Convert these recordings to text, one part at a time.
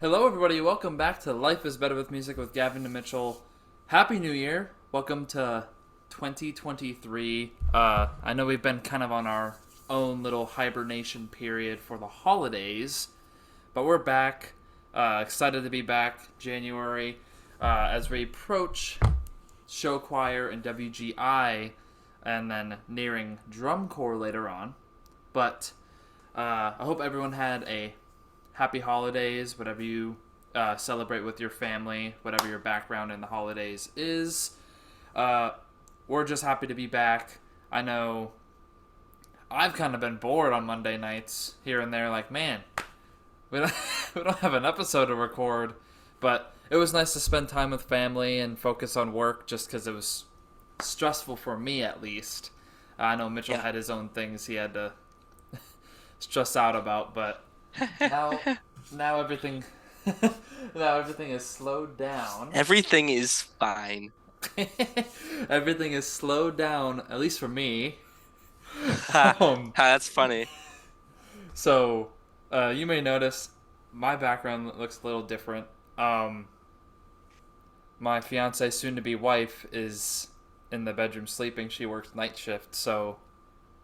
Hello, everybody. Welcome back to Life is Better with Music with Gavin and Mitchell. Happy New Year. Welcome to 2023. I know we've been kind of on our own little hibernation period for the holidays, but we're back. Excited to be back January as we approach show choir and WGI and then nearing drum corps later on. But I hope everyone had a happy holidays, whatever you celebrate with your family, whatever your background in the holidays is. Uh, we're just happy to be back. I know I've kind of been bored on Monday nights here and there, like, man, we don't, we don't have an episode to record, but it was nice to spend time with family and focus on work just because it was stressful for me at least. I know Mitchell Yeah. had his own things he had to stress out about, but now now everything now everything is slowed down. Everything is fine. Everything is slowed down, at least for me. Ha, um that's funny. so you may notice my background looks a little different. My fiance soon to be wife is in the bedroom sleeping. She works night shift, so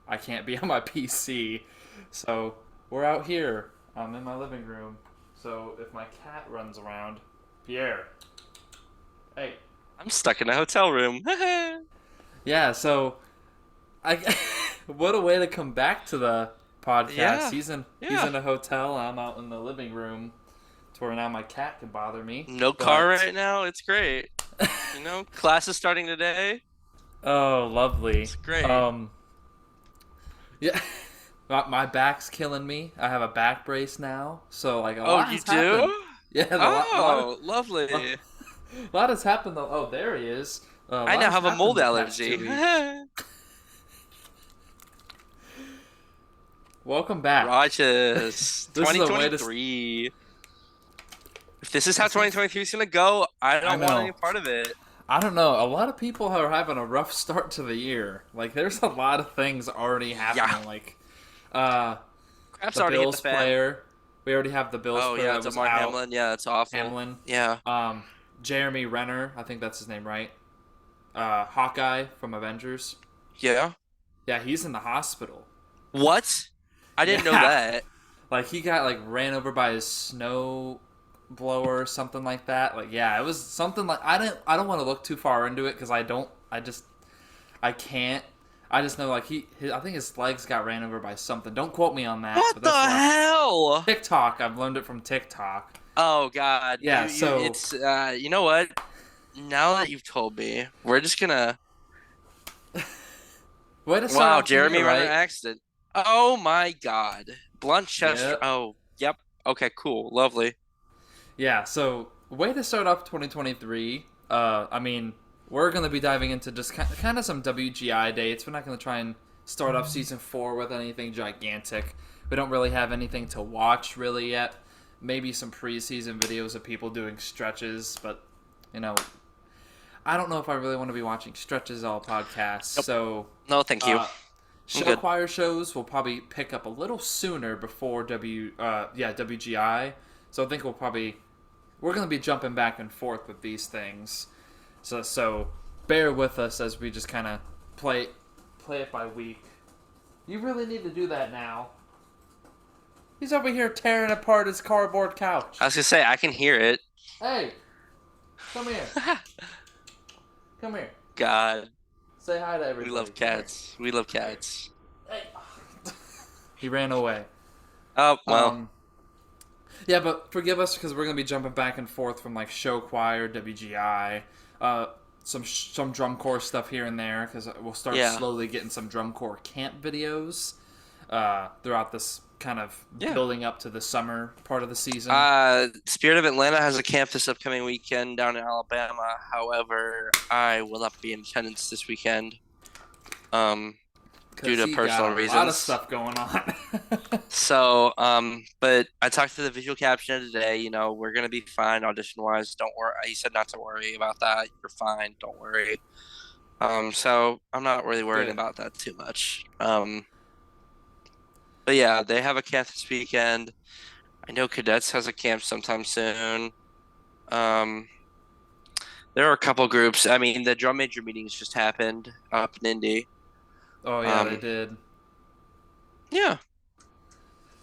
I can't be on my PC. So we're out here. I'm in my living room. So if my cat runs around, Pierre, hey, I'm stuck in a hotel room. yeah. So I, what a way to come back to the podcast. Yeah, He's yeah. in a hotel. I'm out in the living room, to where now my cat can bother me. No car But right now. It's great. Class is starting today. oh, lovely. It's great. Um, yeah. My back's killing me. I have a back brace now, so like a Oh, lot you has happened. do? Yeah, Oh, lot, lovely. a lot has happened though. Oh, there he is. A I lot now has have a happened mold the past allergy. 2 weeks. Welcome back. Righteous. This is a way to. 2023. If this is how This is. 2023 is gonna go, I I don't want any know. part of it. I don't know. A lot of people are having a rough start to the year. Like, there's a lot of things already Yeah. happening. Like, uh, Crap's the already hit the Bills fan. player. We already have the Bills Oh player yeah, that was Damar out. Hamlin. Yeah, that's awful. Hamlin. Yeah. Um, Jeremy Renner. I think that's his name, right? Hawkeye from Avengers. Yeah. Yeah, he's in the hospital. What? I didn't know Yeah, that. like he got like ran over by his snow blower or something like that. Like, yeah, it was something like I don't want to look too far into it because I can't. I just know like I think his legs got ran over by something. Don't quote me on that, What but the that's what hell? TikTok. I've learned it from TikTok. Oh God, Yeah, you so it's you know what? Now that you've told me, we're just gonna way to start wow, off the Jeremy year, Renner right? accident. Oh my God. Blunt chest. Yep. Oh, yep. Okay, cool. Lovely. Yeah, so way to start off 2023. I mean, we're going to be diving into just kind of some WGI dates. We're not going to try and start off season 4 with anything gigantic. We don't really have anything to watch really yet. Maybe some preseason videos of people doing stretches, but you know, I don't know if I really want to be watching stretches all podcasts. Nope. So, No, thank you. uh, I'm show good. choir shows will probably pick up a little sooner before WGI. So I think we're going to be jumping back and forth with these things. So bear with us as we just kind of play it by week. You really need to do that now. He's over here tearing apart his cardboard couch. I was gonna say I can hear it. Hey, come here. Come here. God, Say hi to we everybody. love Come here. cats. We love Come here. cats. Hey. He ran away. Oh well. Um, yeah, but forgive us because we're gonna be jumping back and forth from like show choir, WGI, some drum corps stuff here and there because we'll start Yeah. slowly getting some drum corps camp videos throughout this kind of Yeah. building up to the summer part of the season. Spirit of Atlanta has a camp this upcoming weekend down in Alabama. However, I will not be in attendance this weekend, due 'Cause to he personal got a lot of reasons. stuff going on. So, but I talked to the visual captioner today. We're gonna be fine audition wise. Don't worry. He said not to worry about that. You're fine. Don't worry. So I'm not really worried Good. about that too much. But yeah, they have a camp this weekend. I know Cadets has a camp sometime soon. Um, there are a couple groups. I mean, the drum major meetings just happened up in Indy. Oh yeah, they Um, did. yeah,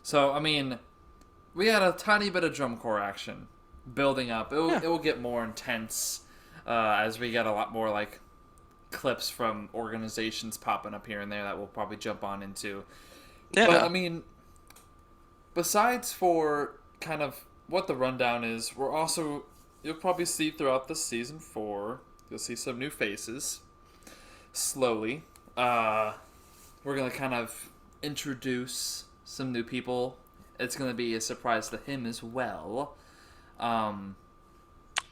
So I mean, we had a tiny bit of drum corps action building up. yeah, It will get more intense as we get a lot more like clips from organizations popping up here and there that we'll probably jump on into. But I yeah. mean, besides for kind of what the rundown is, we're also you'll probably see throughout the season 4, you'll see some new faces slowly. Uh, we're gonna kind of introduce some new people. It's gonna be a surprise to him as well. Um,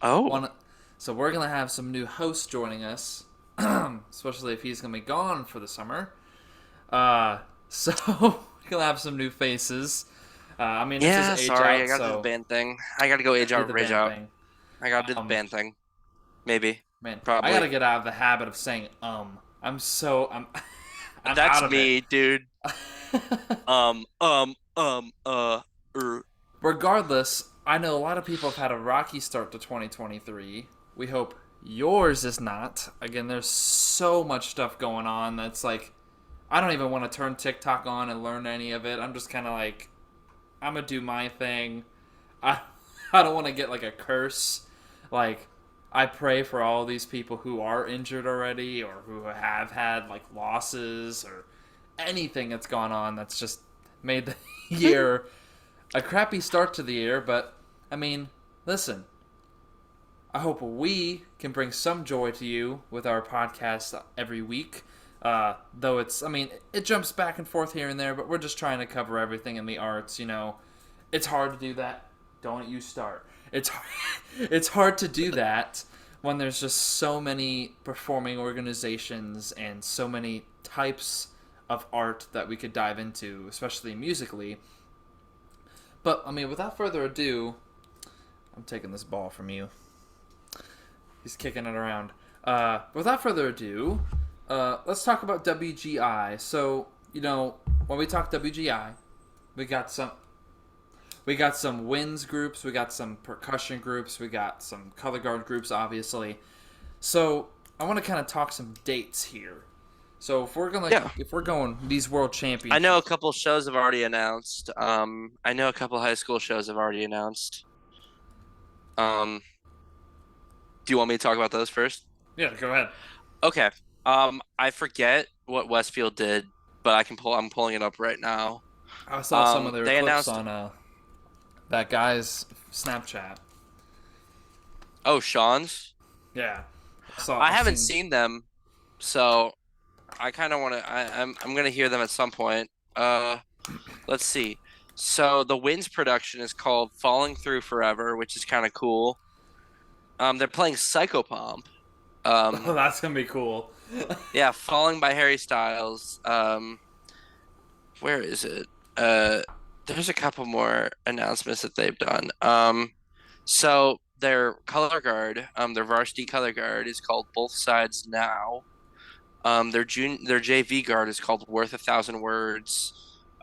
Oh, one, so we're gonna have some new hosts joining us, especially if he's gonna be gone for the summer. So we're gonna have some new faces. I mean, this is yeah. age Sorry, I out, got to do the so band thing. I got to go you age gotta do out, the rage band out. thing. I got to do the Um, band thing. Maybe, man, I probably. gotta get out of the habit of saying I'm I'm That's out of it. me, dude. Um, er. Regardless, I know a lot of people have had a rocky start to 2023. We hope yours is not. Again, there's so much stuff going on that's like I don't even want to turn TikTok on and learn any of it. I'm just kind of like I'm gonna do my thing. I I don't want to get like a curse. Like I pray for all these people who are injured already or who have had like losses or anything that's gone on that's just made the year a crappy start to the year. But I mean, listen, I hope we can bring some joy to you with our podcast every week. Though it's, I mean, it jumps back and forth here and there, but we're just trying to cover everything in the arts. You know, it's hard to do that. Don't you start. It's it's hard to do that when there's just so many performing organizations and so many types of art that we could dive into, especially musically. But I mean, without further ado, I'm taking this ball from you. He's kicking it around. Without further ado, let's talk about WGI. So, you know, when we talk WGI, we got some we got some winds groups, we got some percussion groups, we got some color guard groups, obviously. So I want to kind of talk some dates here. So Yeah. if we're going these world I know a championships, couple shows have already announced. I know a couple high school shows have already announced. Um, do you want me to talk about those first? yeah, go ahead. Okay. I forget what Westfield did, but I'm pulling it up right now. I saw some of their They clips announced. on that guy's Snapchat. Oh, Sean's. Yeah, I I've haven't seen. seen them, so I kind of want to. I'm gonna hear them at some point. Let's see. So the Winds production is called "Falling Through Forever," which is kind of cool. They're playing Psychopomp. Oh, Um, that's gonna be cool. yeah, "Falling" by Harry Styles. Where is it? Uh, there's a couple more announcements that they've done. So their color guard, their varsity color guard is called Both Sides Now. Their JV guard is called Worth a Thousand Words.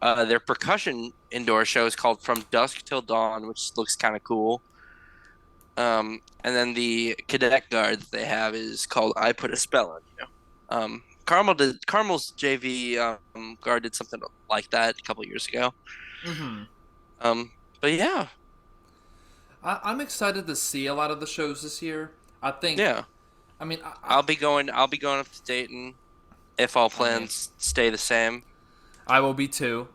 Their percussion indoor show is called From Dusk Till Dawn, which looks kind of cool. And then the cadet guard that they have is called I Put a Spell on You. Carmel's JV guard did something like that a couple years ago. Mm-hmm. Um, but yeah, I'm excited to see a lot of the shows this year. I think. yeah. I mean, I'll be going up to Dayton if all I mean, plans stay the same. I will be too.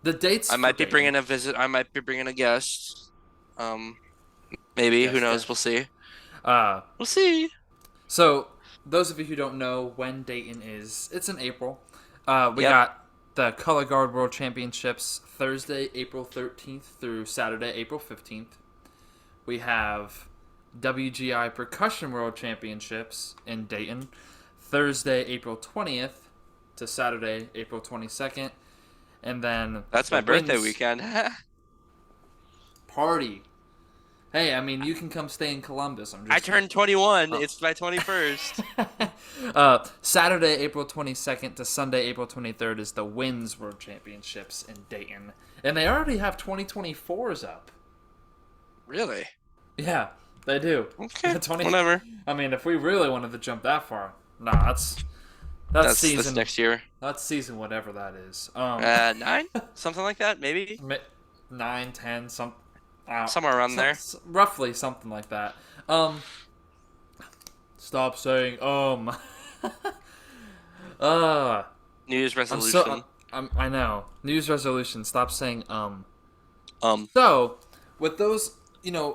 The dates I for might be Dayton. bringing a visit. I might be bringing a guest. Um, maybe. Who Yes, knows? We'll guess. see. Uh, We'll see. so those of you who don't know when Dayton is, it's in April. We Yep. got the Color Guard World Championships Thursday, April 13th through Saturday, April 15th. We have WGI Percussion World Championships in Dayton, Thursday, April 20th to Saturday, April 22nd. And then That's the my birthday Winds weekend. Party. Hey, I mean, you can come stay in Columbus. I'm I just turned 21. oh. It's my 21st. Saturday, April 22nd to Sunday, April 23rd is the Wins World Championships in Dayton, and they already have 2024s up. Really? Yeah, they do. Okay, 20. whatever. I mean, if we really wanted to jump that far, nah, that's That's season. next year. That's season whatever that is. 9, something like that, maybe 9, 10, uh, somewhere around there. roughly something like that. Um, Stop saying uh, New Year's I'm so resolution. I know. News resolution. Stop saying Um, So, with those,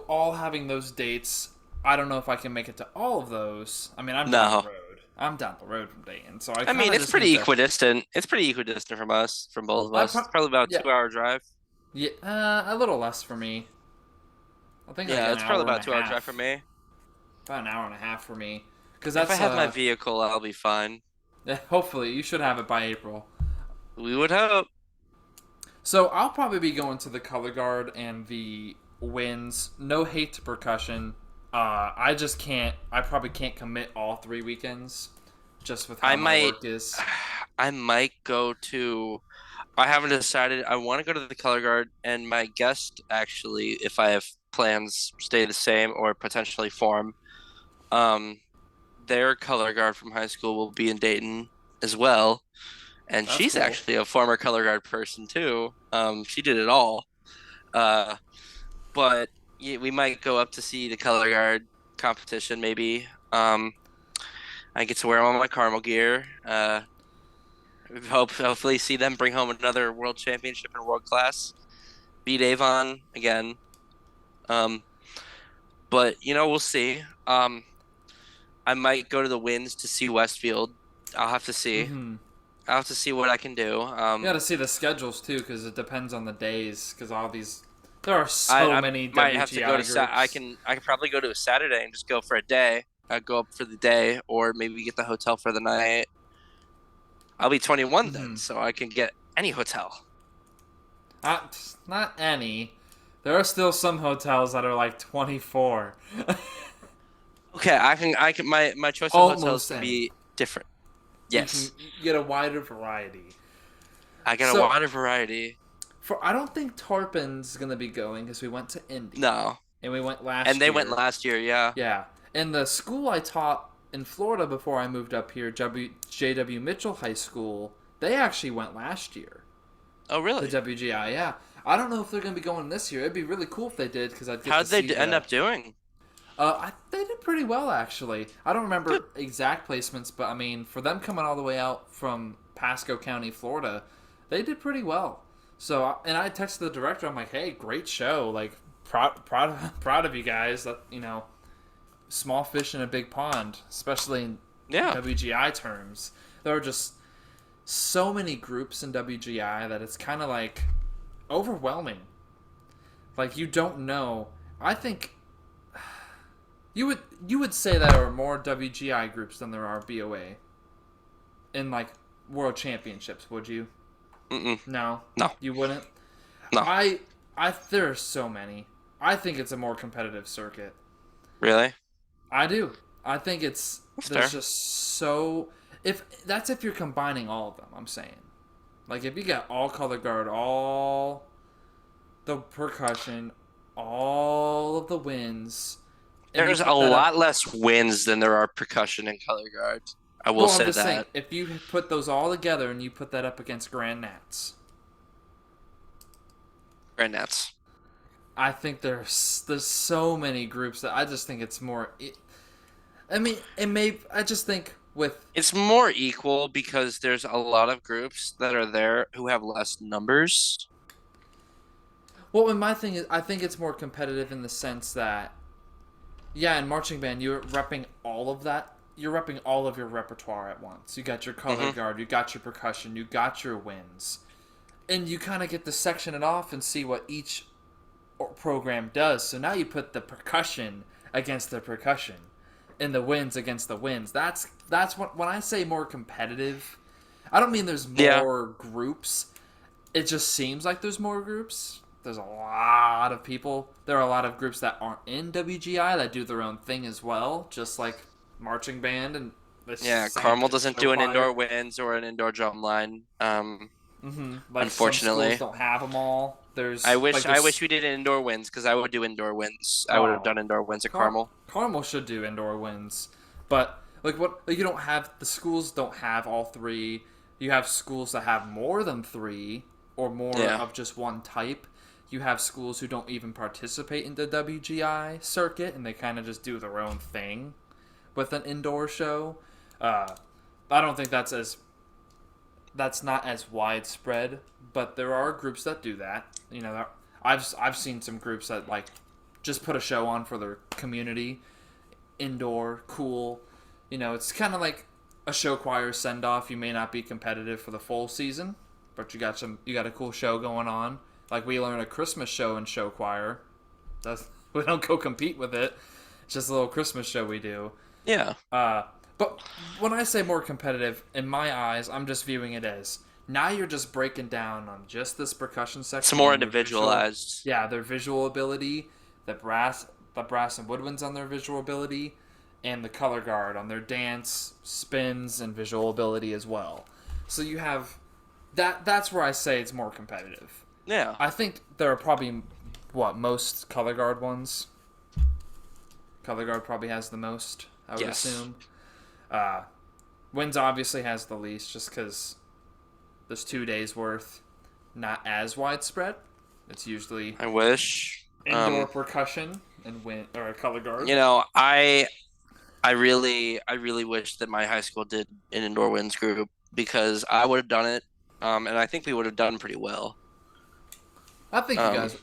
all having those dates, I don't know if I can make it to all of those. I mean, I'm down the no. road. I'm down the road from Dayton, so I I kind mean, of it's just need pretty to. equidistant. It's pretty equidistant from us, from both of I us. It's probably about yeah, 2 hour drive. yeah, a little less for me. I think like Yeah, an it's probably hour and about a 2 hour drive for half, me. about an hour and a half for me, because If I that's have my vehicle, I'll be fine. hopefully you should have it by April. We would hope. So I'll probably be going to the color guard and the wins. No hate to percussion. I just can't. I probably can't commit all 3 weekends, just with I how my might, work is. I might go to. I haven't decided. I want to go to the color guard, and my guest actually, if I have plans, stay the same or potentially form. Um, their color guard from high school will be in Dayton as well, and That's she's cool. actually a former color guard person too. She did it all. Uh, but yeah, we might go up to see the color guard competition maybe. I get to wear all my caramel gear. Hopefully see them bring home another world championship in world class. Beat Avon again. Um, but we'll see. I might go to the Winds to see Westfield. I'll have to see. Mm-hmm. I'll have to see what I can do. You got to see the schedules too, because it depends on the days. Because all these, there are I, so I many might have to go WGI to I groups. can probably go to a Saturday and just go for a day. I go up for the day, or maybe get the hotel for the night. I'll be 21 then, Mm-hmm. so I can get any hotel. Not any. There are still some hotels that are like 24. Okay, I can my choice of hotels Almost can any. be different. You can Yes. get a wider variety. I got a So wider variety. I don't think Tarpon's gonna be going because we went to Indy No. and we went And last they went year. last year, yeah. Yeah, and the school I taught in Florida before I moved up here, JW Mitchell High School, they actually went last year Oh, to really? WGI. Yeah, I don't know if they're gonna be going this year. It'd be really cool if they did because I'd get to How'd they see end the. up doing? They did pretty well actually. I don't Good. remember exact placements, but I mean, for them coming all the way out from Pasco County, Florida, they did pretty well. So, and I texted the director. I'm like, "Hey, great show! Like, proud of you guys. That small fish in a big pond, especially in Yeah. WGI terms. There are just so many groups in WGI that it's kind of like overwhelming. Like you don't know. I think you would say there are more WGI groups than there are BOA in like world championships, would you? Mm-mm. No, No. you wouldn't. No. I there are so many. I think it's a more competitive circuit. Really? I do. I think That's there's fair. just so if you're combining all of them, I'm saying. Like if you got all color guard, all the percussion, all of the winds, and you There's a put that lot up. less wins than there are percussion and color guard. I will Well, I'm say just saying, that. if you put those all together and you put that up against Grand Nats, Grand Nats. I think there's so many groups that I just think it's more. I mean, it may. I just think with. It's more equal because there's a lot of groups that are there who have less numbers. Well, and my thing is, I think it's more competitive in the sense that, yeah, in marching band, you're repping all of that. You're repping all of your repertoire at once. You got your color Hmm. guard, you got your percussion, you got your winds, and you kind of get to section it off and see what each program does. So now you put the percussion against the percussion, and the winds against the winds. That's what when I say more competitive, I don't mean there's Yeah. more groups. It just seems like there's more groups. there's a lot of people. There are a lot of groups that aren't in WGI that do their own thing as well, just like marching band and the Yeah, same Carmel thing with doesn't show do an choir. indoor winds or an indoor drum line. Like some schools Unfortunately. don't have them all. I There's wish like I wish there's we did an indoor winds because I would do indoor winds. I would have oh, done indoor winds at Carmel. Carmel should do indoor winds, but like what like you don't have the schools don't have all three. You have schools that have more than three or more Yeah. of just one type. You have schools who don't even participate in the WGI circuit and they kind of just do their own thing with an indoor show. Uh, I don't think that's not as widespread, but there are groups that do that. You know, I've seen some groups that like just put a show on for their community, indoor, cool. You know, it's kind of like a show choir send off. You may not be competitive for the full season, but you got a cool show going on. Like we learn a Christmas show in show choir. That's, we don't go compete with it. It's just a little Christmas show we do. Yeah. Uh, but when I say more competitive, in my eyes, I'm just viewing it as now you're just breaking down on just this percussion It's section more and their visual, individualized. yeah, their visual ability, the brass and woodwinds on their visual ability, and the color guard on their dance, spins, and visual ability as well. So you have that. That's where I say it's more competitive. Yeah. I think there are probably most color guard ones. Color guard probably has the most. I would Yes. assume. Uh, Wins obviously has the least, just because there's 2 days worth, not as widespread. It's usually I wish. indoor percussion and win or color guard. You know, I really wish that my high school did an indoor winds group because I would have done it. And I think we would have done pretty well. I think you Um, guys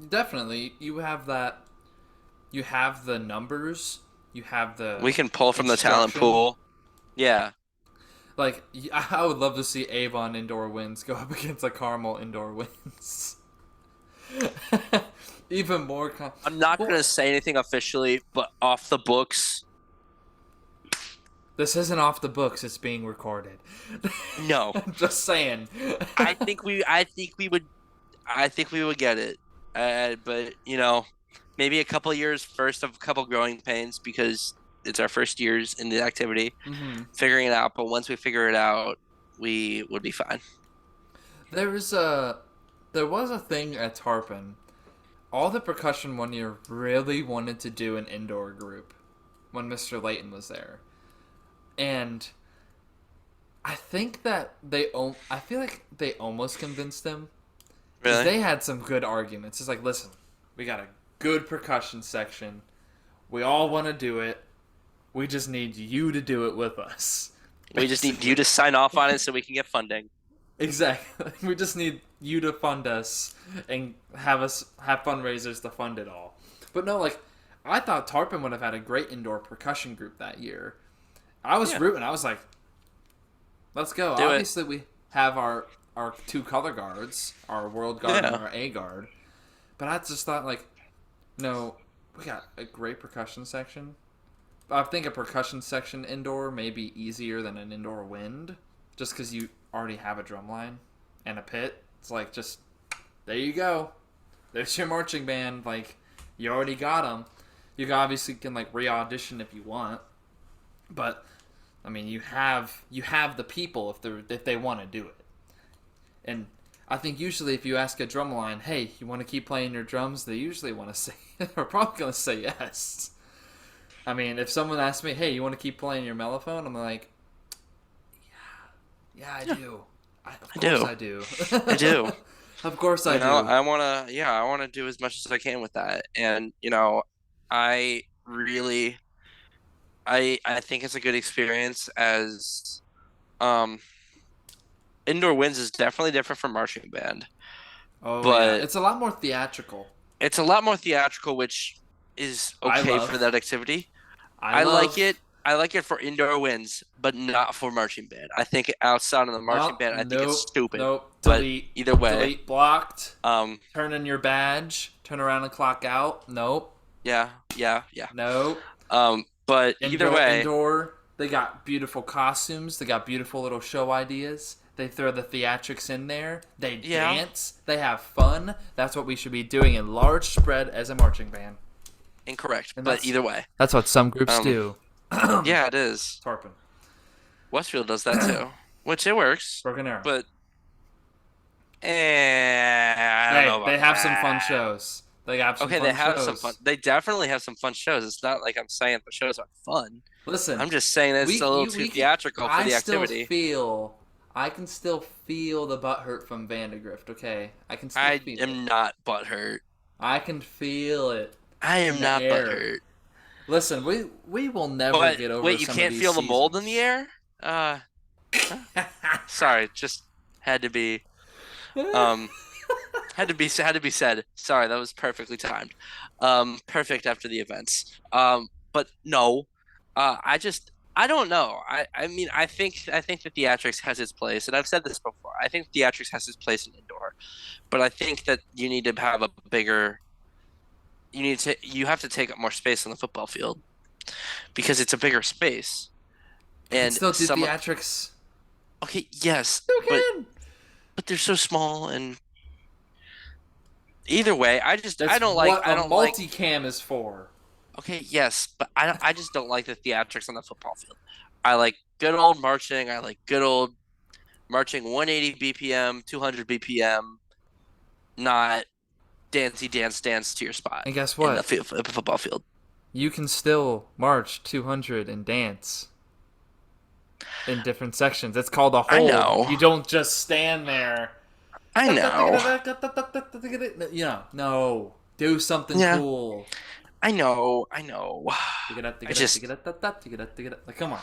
definitely you have that. You have the numbers. You have the we can pull from the talent instruction. pool. Yeah. Like I would love to see Avon indoor wins go up against a Carmel indoor wins. Even more. I'm not Well, gonna say anything officially, but off the books, this isn't off the books. It's being recorded. no. Just saying. I think we would get it. But you know, maybe a couple years first of a couple growing pains because it's our first years in the activity, hmm figuring it out. But once we figure it out, we would be fine. There was a thing at Tarpon. All the percussion one year really wanted to do an indoor group when Mr. Layton was there, and I think that I feel like they almost convinced him because Really? they had some good arguments. It's like, listen, we got a good percussion section. We all want to do it. We just need you to do it with us. We just need Basically. you to sign off on it so we can get funding. Exactly. We just need you to fund us and have us have fundraisers to fund it all. But no, like I thought Tarpon would have had a great indoor percussion group that year. I was Yeah, rooting. I was like, let's go. do it. Obviously, we have our two color guards, our world guard and Yeah. our A guard. But I just thought like, no, we got a great percussion section. I think a percussion section indoor may be easier than an indoor wind, just because you already have a drum line and a pit. It's like just there you go. There's your marching band. Like you already got them. You obviously can like re-audition if you want, but I mean you have the people if they want to do it. And I think usually if you ask a drum line, hey, you want to keep playing your drums, they usually want to say they're probably gonna say yes. I mean, if someone asks me, "Hey, you want to keep playing your mellophone?" I'm like, "Yeah, I Yeah, do. Of I course do. I do. I do. Of course I You know, do." I wanna do as much as I can with that. And, you know, I really I think it's a good experience as um indoor winds is definitely different from marching band, Oh yeah, but it's a lot more theatrical. it's a lot more theatrical, which is I okay for love. that activity. I I like love. it. I like it for indoor winds, but not for marching band. I think outside of the marching Oh band, I think it's nope, stupid. nope. But Delete, either way, delete. Blocked. um, Turn in your badge. Turn around and clock out. Nope, yeah, yeah, yeah. nope. But either Indoor, way, indoor. They got beautiful costumes. They got beautiful little show ideas. They throw the theatrics in there. They Yeah, dance. They have fun. That's what we should be doing in large spread as a marching band. incorrect. And But that's either way, that's what some groups um, do. yeah, it is. Tarpon. Westfield does that too, which it works. Broken Arrow. But I don't know Hey, about they have some fun that. shows. They have some Okay, they fun have some fun. shows. They definitely have some fun shows. It's not like I'm saying the shows aren't fun. Listen, I'm just saying it's a little too we can. theatrical for the activity. I can still feel the butthurt from Vandegrift. Okay, I can still I feel it. am not butthurt. I can feel it I in am the not air. butthurt. Listen, we will never But get over wait, you some of can't these feel the mold in the seasons. air? Huh? Sorry, just had to be um had to be said. Sorry, that was perfectly timed. Perfect after the events. But no. I don't know. I mean I think the theatrics has its place, and I've said this before. I think theatrics has its place in indoor, but I think that you need to have a bigger you have to take up more space on the football field because it's a bigger space. You can And still do some theatrics. okay, yes, You but can. they're so small and either way, That's what I a don't like multicam is for. okay, yes, but I just don't like the theatrics on the football field. I like good old marching. I like good old marching 180 BPM, 200 BPM, not dancey dance to your spot And guess in the what? football field. You can still march 200 and dance in different sections. It's called a I hold. know. You don't just stand there. I know. You know, no. Do something Yeah, cool. I know. I know. I just Like, come on.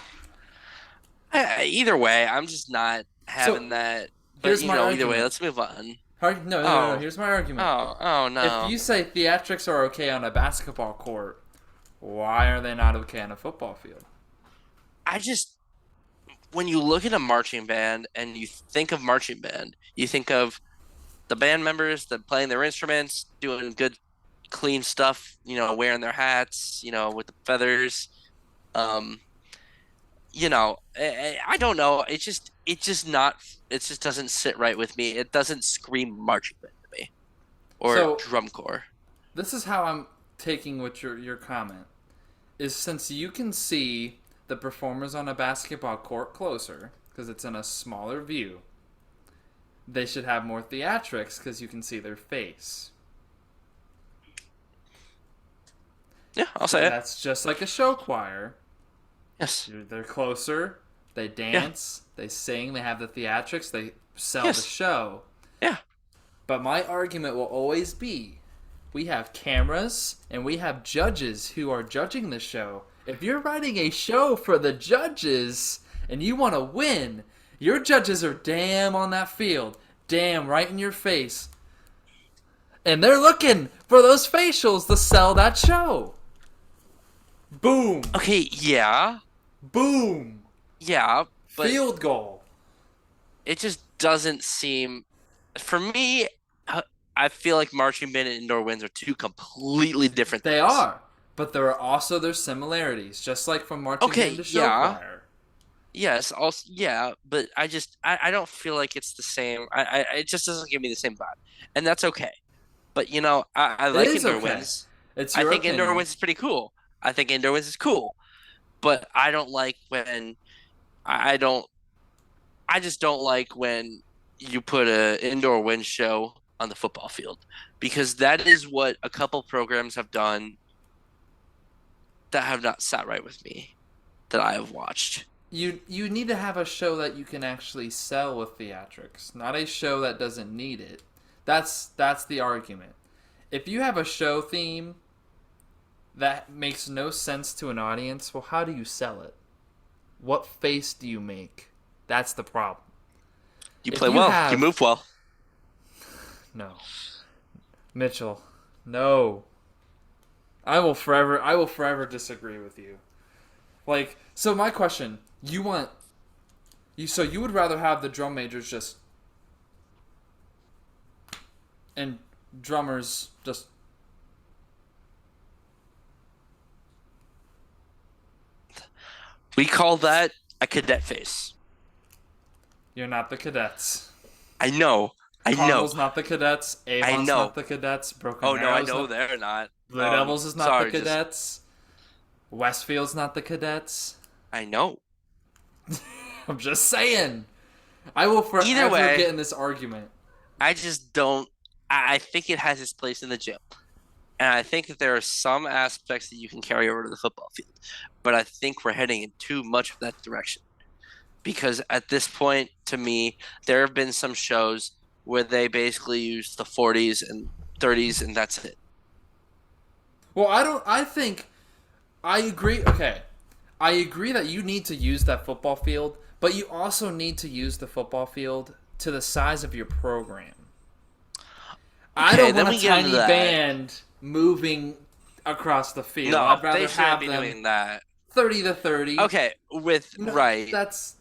either way, I'm just not So having that. But here's my either way, argument. let's move on. No. Oh, Here's my argument. oh If no. you say theatrics are okay on a basketball court, why are they not okay on a football field? I just when you look at a marching band and you think of marching band, you think of the band members that playing their instruments, doing good, clean stuff. Wearing their hats. With the feathers. Um, I don't know. It's just not. It just doesn't sit right with me. It doesn't scream marching band to me or So drum corps. this is how I'm taking what your comment is. Since you can see the performers on a basketball court closer because it's in a smaller view, they should have more theatrics because you can see their face. Yeah, I'll say it. That's just like a show choir. Yes. They're closer. They Yeah. dance. They sing. They have the theatrics. They sell the Yes. show. Yeah. But my argument will always be we have cameras and we have judges who are judging the show. If you're writing a show for the judges and you want to win, your judges are damn on that field, damn right in your face. And they're looking for those facials to sell that show. Boom. Okay. Yeah. Boom. Yeah. But Field goal. it just doesn't seem. For me, I feel like marching band and indoor winds are two completely different They things. are. But there are also their similarities, just like from marching band Okay. to show Yeah. choir. Yes. Also. Yeah. But I don't feel like it's the same. It just doesn't give me the same vibe, and that's okay. But I It like is indoor okay. winds. It's I your think indoor opinion. winds is pretty cool. I think indoor winds is cool, but I don't like when I don't. I just don't like when you put a indoor wind show on the football field because that is what a couple programs have done that have not sat right with me that I have watched. You need to have a show that you can actually sell with theatrics, not a show that doesn't need it. That's the argument. If you have a show theme that makes no sense to an audience, well, how do you sell it? What face do you make? That's the problem. You If play you well, you have move well. no, Mitchell, no, I will forever disagree with you. Like, so my question, so you would rather have the drum majors just and drummers just We call that a cadet face. You're not the cadets. I know. I know. Carmel's not the cadets. I Avon's not know. the cadets. Broken Oh no, I Arrow's know not. they're not. Blue Devils is not the Sorry, just cadets. Westfield's not the cadets. I know. I'm just saying. I will Either forever way, get in this argument. I just don't. I think it has its place in the gym. And I think that there are some aspects that you can carry over to the football field. But I think we're heading in too much of that direction. Because at this point, to me, there have been some shows where they basically use the 40s and 30s, and that's it. Well, I don't. I think I agree. Okay, I agree that you need to use that football field, but you also need to use the football field to the size of your program. I Okay, don't then want we a get into tiny that. band moving across the field. No, I'd they rather shouldn't have be them doing that. 30 to 30. Okay, with No, right. that's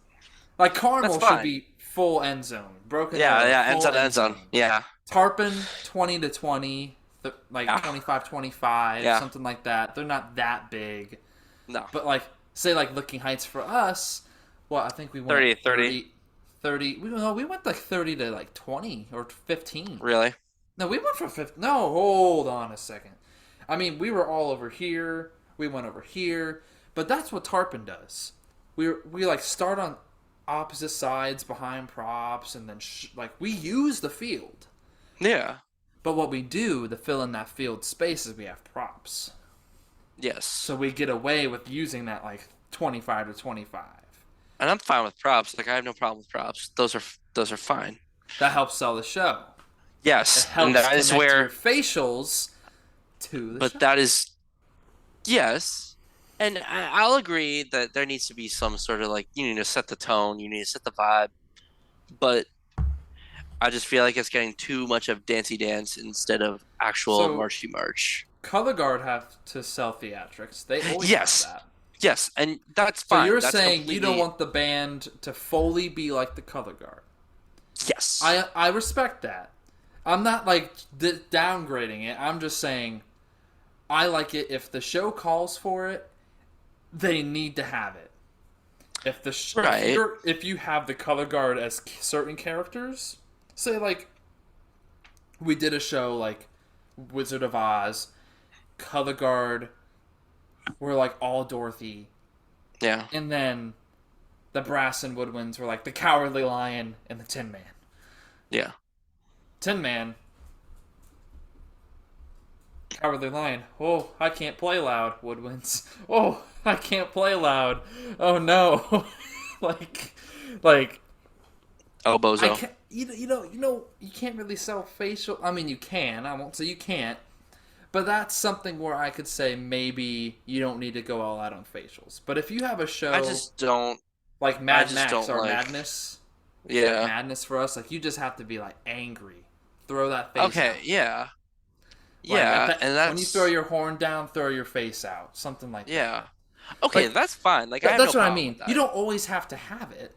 like That's Carmel should fine. be full end zone. Broken Yeah, Arrow yeah, end full zone, end end zone. zone. Yeah, Tarpon 20 to 20, like yeah, 25-25, yeah. something like that. They're not that big. No, But like say like Looking Heights for us, well, I think we went 30, 30. 30 we went like 30 to like 20 or 15. Really? No, we went for 50. No, hold on a second. I mean, we were all over here. We went over here, but that's what Tarpon does. We like start on opposite sides behind props, and then like we use the field. Yeah. But what we do to fill in that field space is we have props. Yes. So we get away with using that like 25 to 25. And I'm fine with props. Like I have no problem with props. Those are fine. That helps sell the show. It Yes, and helps that is connect your where, facials to the but show. that is yes, and I'll agree that there needs to be some sort of like you need to set the tone, you need to set the vibe, but I just feel like it's getting too much of dancey dance instead of actual So marchy march. Color Guard have to sell theatrics. They always have Yes, that. yes, and that's So fine. you're That's saying you don't completely want the band to fully be like the Color Guard. yes. I respect that. I'm not like downgrading it. I'm just saying I like it if the show calls for it, they need to have it. Right. If you have the Color Guard as certain characters, say like we did a show like Wizard of Oz, Color Guard were like all Dorothy, Yeah. and then the Brass and Woodwinds were like the Cowardly Lion and the Tin Man. Yeah. Tin Man, Cowardly Lion. Oh, I can't play loud. Woodwinds. Oh, I can't play loud. Oh no. like, like Oh, I bozo. can't. You can't really sell facial. I mean, you can. I won't say you can't. But that's something where I could say maybe you don't need to go all out on facials. But if you have a I show just don't. like I Mad just Max don't or like. Madness, like Yeah. Madness for us, like you just have to be like angry, throw that face Okay. out. Yeah. Like Yeah. And when you throw that's your horn down, throw your face out, something like that. yeah. Okay, Like that's fine. Like I have no that's what I problem mean. with You that. don't always have to have it.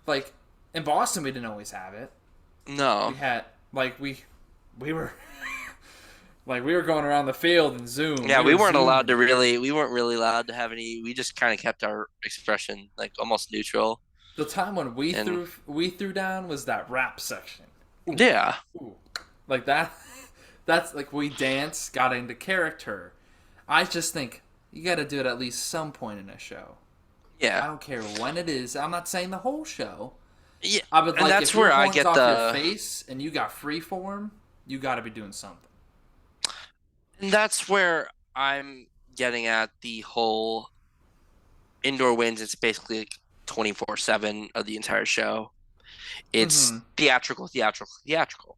Like in Boston, we didn't always have it. We No. had like we were like we were going around the field and zoom. Yeah, We we were weren't allowed to zooming. really. We weren't really allowed to have any. We just kind of kept our expression like almost neutral. The time when And we threw down was that rap section. Ooh, yeah, ooh. Like that. That's like we danced, got into character. I just think you got to do it at least some point in a show. I yeah, don't care when it is. I'm not saying the whole show. yeah. I would And like that's if your where I horns get off your the. face and you got free form, you got to be doing something. And that's where I'm getting at the whole indoor wins. It's basically like 24/7 of the entire show. It's Mm-hmm. theatrical, theatrical, theatrical.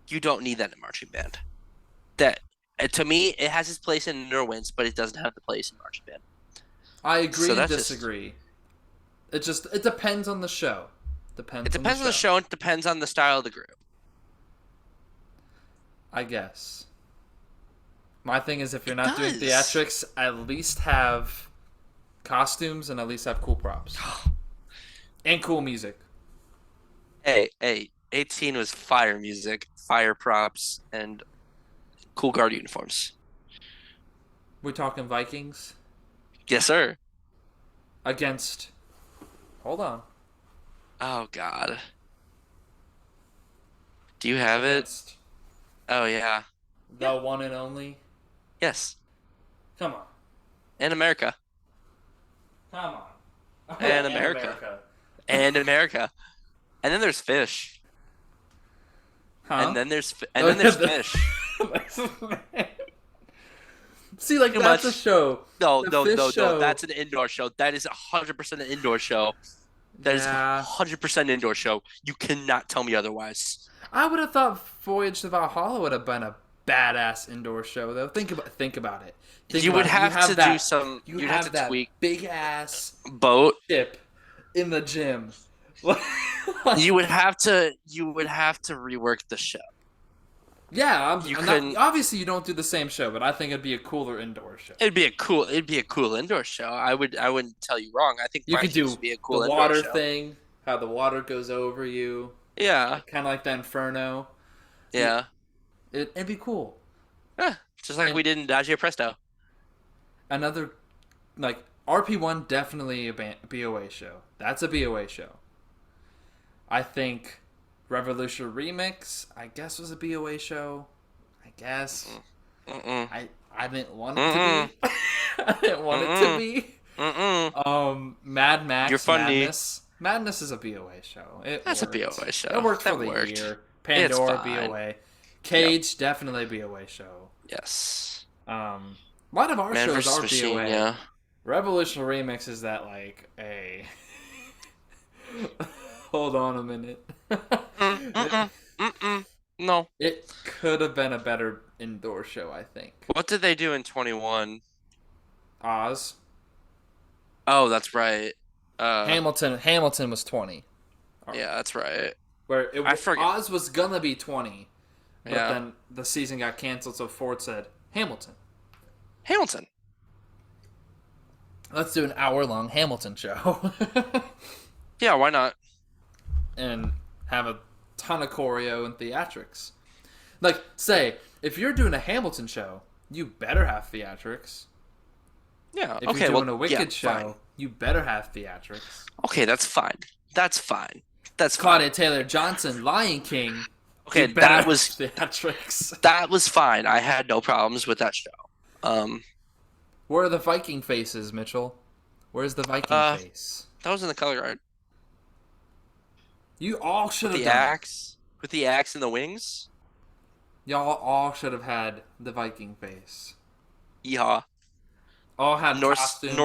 You don't need that in a marching band. That to me, it has its place in indoor wins, but it doesn't have the place in marching band. I So agree and that's just disagree. It depends on the show. it Depends on the depends on the show. show and it depends on the style of the group. I guess. My thing is if you're It not doing does. theatrics, at least have costumes and at least have cool props and cool music. Hey, 18 was fire music, fire props, and cool guard uniforms. We're talking Vikings Yes, sir. against. Hold on. Oh God. Do you have it? against Oh yeah. Yeah. the one and only. Yes. Come on, In America. come on. And And America. America, And America. And then there's fish. huh? And then there's fish. See, like Too that's a much. show. No, The no, fish no, no. show. That's an indoor show. That is 100% an indoor show. That is Yeah, 100% indoor show. You cannot tell me otherwise. I would have thought Voyage to Valhalla would have been a badass indoor show though. Think about it. Think You would about it. have to do some, You you'd have to have that tweak big ass boat. ship in the gym. You would have to rework the show. Yeah, You I'm not. couldn't, Obviously, you don't do the same show, but I think it'd be a cooler indoor show. it'd be a cool indoor show. I wouldn't tell you wrong. I think You could Vikings do would be a the cool indoor water show. thing, how the water goes over you, Yeah, kind of like the Inferno. You, yeah. it'd be cool. Yeah, just like And we did in Dodge Presto. another, like RP1, definitely a BOA show. That's a BOA show. I think Revolution Remix, I guess, was a BOA show. I guess. Mm-mm. I didn't want it to Mm-mm. be. I didn't want it to Mm-mm. be. Mm-mm. Mad You're Max funny. Madness. Madness is a BOA show. It That's a worked. BOA show. It worked for That the worked. year. It's Pandora fine. BOA. Yep. Cage definitely BOA show. Yes. A lot of our Man shows versus are Machine, BOA. yeah. Revolution Remix is that like a. Hold on a minute. Mm-mm. Mm-mm. No. It could have been a better indoor show, I think. What did they do in 21? Oz. Oh, that's right. Uh, Hamilton was 20. yeah, that's right. Where I forget. Oz was gonna be 20, but Yeah. then the season got canceled, so Ford said Hamilton. Hamilton. Let's do an hour-long Hamilton show, Yeah, why not? and have a ton of choreo and theatrics. Like, say, if you're doing a Hamilton show, you better have theatrics. Yeah. If Okay, you're doing well, a Wicked yeah, show, fine. you better have theatrics. Okay, that's fine. That's fine. That's Claudia fine. Taylor Johnson, Lion King, Okay, you better that have was theatrics. that was fine. I had no problems with that show. Um, Where are the Viking faces, Mitchell? Where's the Viking uh, face? that was in the color guard You all should with have the done it. axe, with the axe and the wings. Y'all all should have had the Viking face. Yeehaw. All had costumes.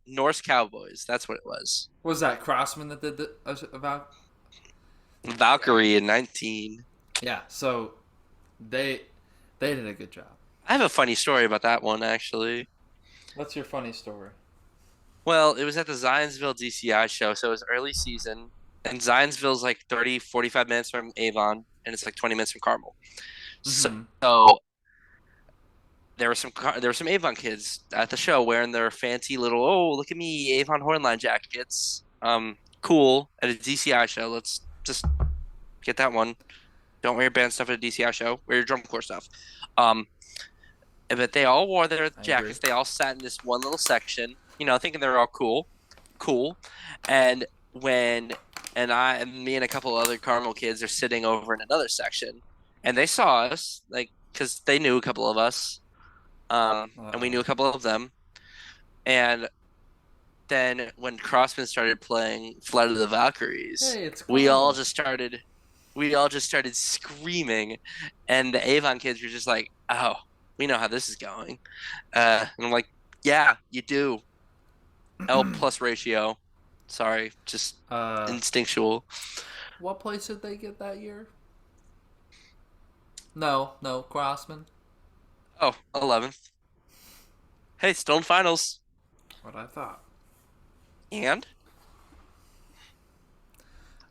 Norse cowboys. That's what it was. What was that Crossman that did the about? Valkyrie in 19. Yeah, so they did a good job. I have a funny story about that one actually. What's your funny story? Well, it was at the Zionsville DCI show, so it was early season, and Zionsville's like 30, 45 minutes from Avon, and it's like 20 minutes from Carmel. Mm-hmm. So there were some Avon kids at the show wearing their fancy little look at me Avon Hornline jackets. Cool at a DCI show. Let's just get that one. Don't wear your band stuff at a DCI show. Wear your drum corps stuff. But they all wore their jackets. They all sat in this one little section, thinking they were all cool. And me and a couple other Carmel kids are sitting over in another section, and they saw us, like, because they knew a couple of us, and we knew a couple of them. And then when Crossman started playing Flight of the Valkyries, Hey, it's we all Carmel. just started screaming, and the Avon kids were just like, "Oh, we know how this is going," and I'm like, "Yeah, you do." L plus ratio. Sorry, just instinctual. What place did they get that year? No, Crossman. Oh, 11th. Hey, still in finals. What I thought. And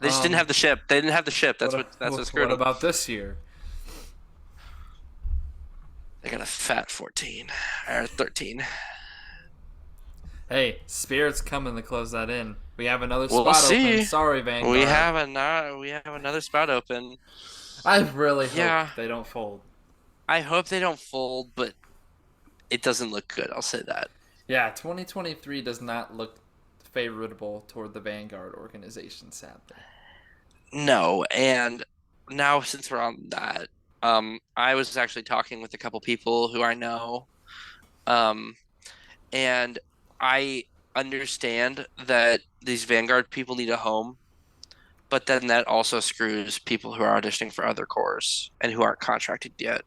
they just didn't have the ship. They didn't have the ship. That's what screwed What them. about this year? They got a fat 14 or 13. Hey, Spirit's coming to close that in. We have another We'll spot see. open. Sorry, Vanguard. We have another spot open. I really hope Yeah. they don't fold. I hope they don't fold, but it doesn't look good. I'll say that. Yeah, 2023 does not look favorable toward the Vanguard organization, sadly. No, and now since we're on that, I was actually talking with a couple people who I know, um, and I understand that these Vanguard people need a home, but then that also screws people who are auditioning for other corps and who aren't contracted yet.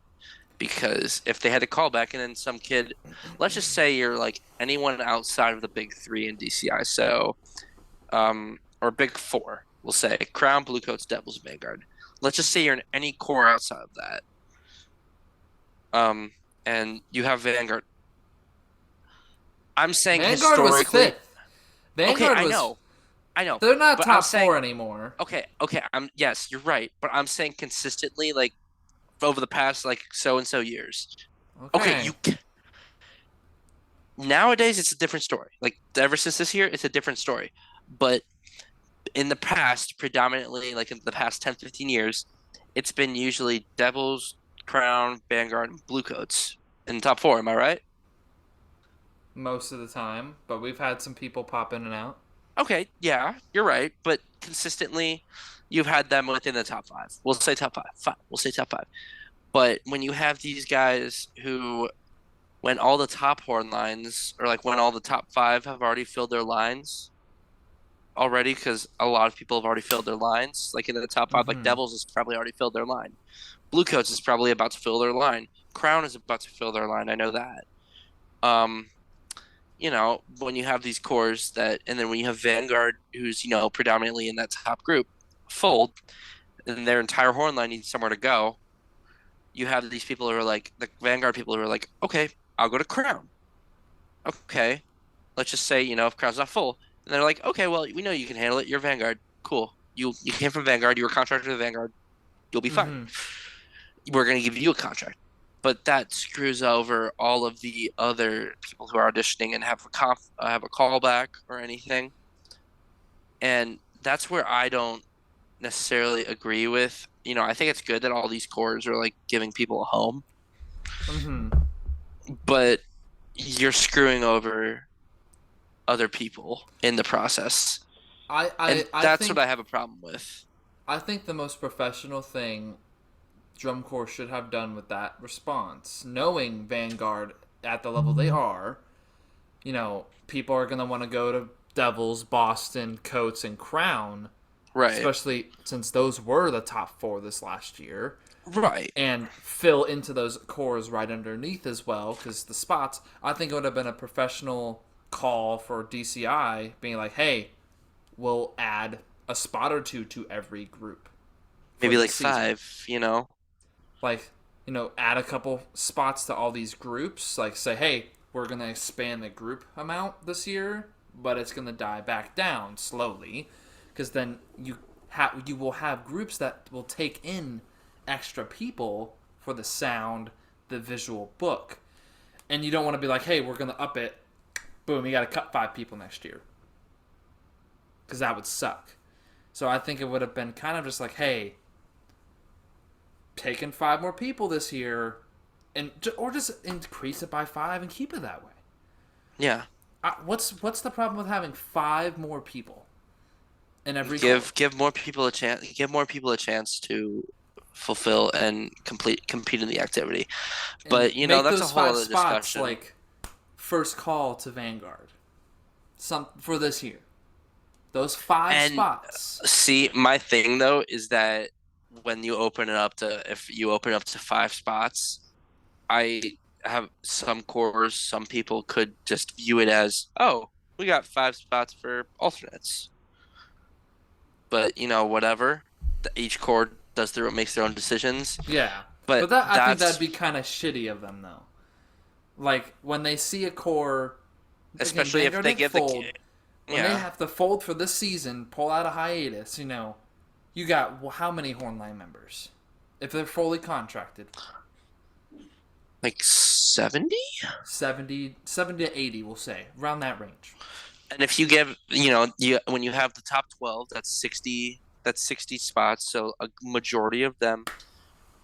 Because if they had a callback and then some kid, let's just say you're like anyone outside of the big three in DCI, so or big four, we'll say Crown, Bluecoats, Devils, Vanguard. Let's just say you're in any corps outside of that, um, and you have Vanguard. I'm saying Vanguard was historically, fifth. okay, Vanguard was. I know, They're not but I'm top saying, four anymore. okay, I'm yes, you're right, but I'm saying consistently, like over the past like so and so years. Okay, Okay. you nowadays it's a different story. Like ever since this year, it's a different story. But in the past, predominantly like in the past 10, 15 years, it's been usually Devils, Crown, Vanguard, and Bluecoats in the top four. Am I right? Most of the time, but we've had some people pop in and out. Okay, yeah, you're right. But consistently, you've had them within the top five. We'll say top five. Fine, we'll say top five. But when you have these guys who, when all the top horn lines, or like when all the top five have already filled their lines already, because a lot of people have already filled their lines, like in the top five, like Mm-hmm. Devils has probably already filled their line. Bluecoats is probably about to fill their line. Crown is about to fill their line. I know that. Um, when you have these cores that, and then when you have Vanguard, who's, predominantly in that top group, fold, and their entire horn line needs somewhere to go, you have these people who are like, the Vanguard people who are like, okay, I'll go to Crown. Okay. Let's just say, if Crown's not full. And they're like, okay, well, we know you can handle it. You're Vanguard. Cool. You came from Vanguard. You were contracted to Vanguard. You'll be fine. Mm-hmm. We're going to give you a contract. But that screws over all of the other people who are auditioning and have a callback or anything. And that's where I don't necessarily agree with. I think it's good that all these cores are like giving people a home, Mm-hmm. but you're screwing over other people in the process. I, And I, I that's what think I have a problem with. I think the most professional thing Drum Corps should have done with that response, knowing Vanguard at the level they are, people are gonna want to go to Devils, Boston, Coats, and Crown, Right. especially since those were the top four this last year, Right. and fill into those cores right underneath as well. Because the spots, I think it would have been a professional call for DCI, being like, "Hey, we'll add a spot or two to every group for Maybe this like season." five. Like, add a couple spots to all these groups. Like, say, hey, we're going to expand the group amount this year, but it's going to die back down slowly. Because then you will have groups that will take in extra people for the sound, the visual book. And you don't want to be like, hey, we're going to up it. Boom, you got to cut 5 people next year. Because that would suck. So I think it would have been kind of just like, hey, taking 5 more people this year, or just increase it by 5 and keep it that way. Yeah. What's the problem with having 5 more people in every Give more people a chance. Give more people a chance to fulfill and compete in the activity. and But make that's a those whole 5 other spots discussion. like first call to Vanguard, some for this year. Those 5 And spots. see, my thing though is that when you open it up to if you open it up to 5 spots, I have some cores, some people could just view it as, oh, we got 5 spots for alternates. But whatever. Each core makes their own decisions. Yeah, But but I think that'd that's be kind of shitty of them though. Like when they see a core, again, especially if Vanguard they didn't give the fold. When they yeah. have to fold for this season, pull out a hiatus, you got how many Hornline members? If they're fully contracted, Like 70? 70 to 80, we'll say, around that range. And if you give, when you have the top 12, that's 60 spots, so a majority of them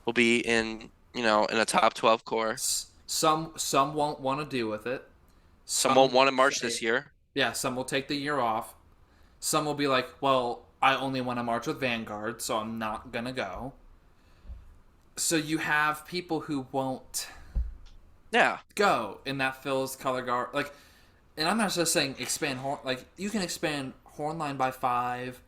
will be in a top 12 core. Some won't want to deal with it. Some won't Some want to will march say, this year. Yeah, some will take the year off. Some will be like, well, I only want to march with Vanguard, so I'm not gonna go. So you have people who won't Yeah. go, and that fills color guard. Like, and I'm not just saying expand horn. Like, you can expand horn line by 5,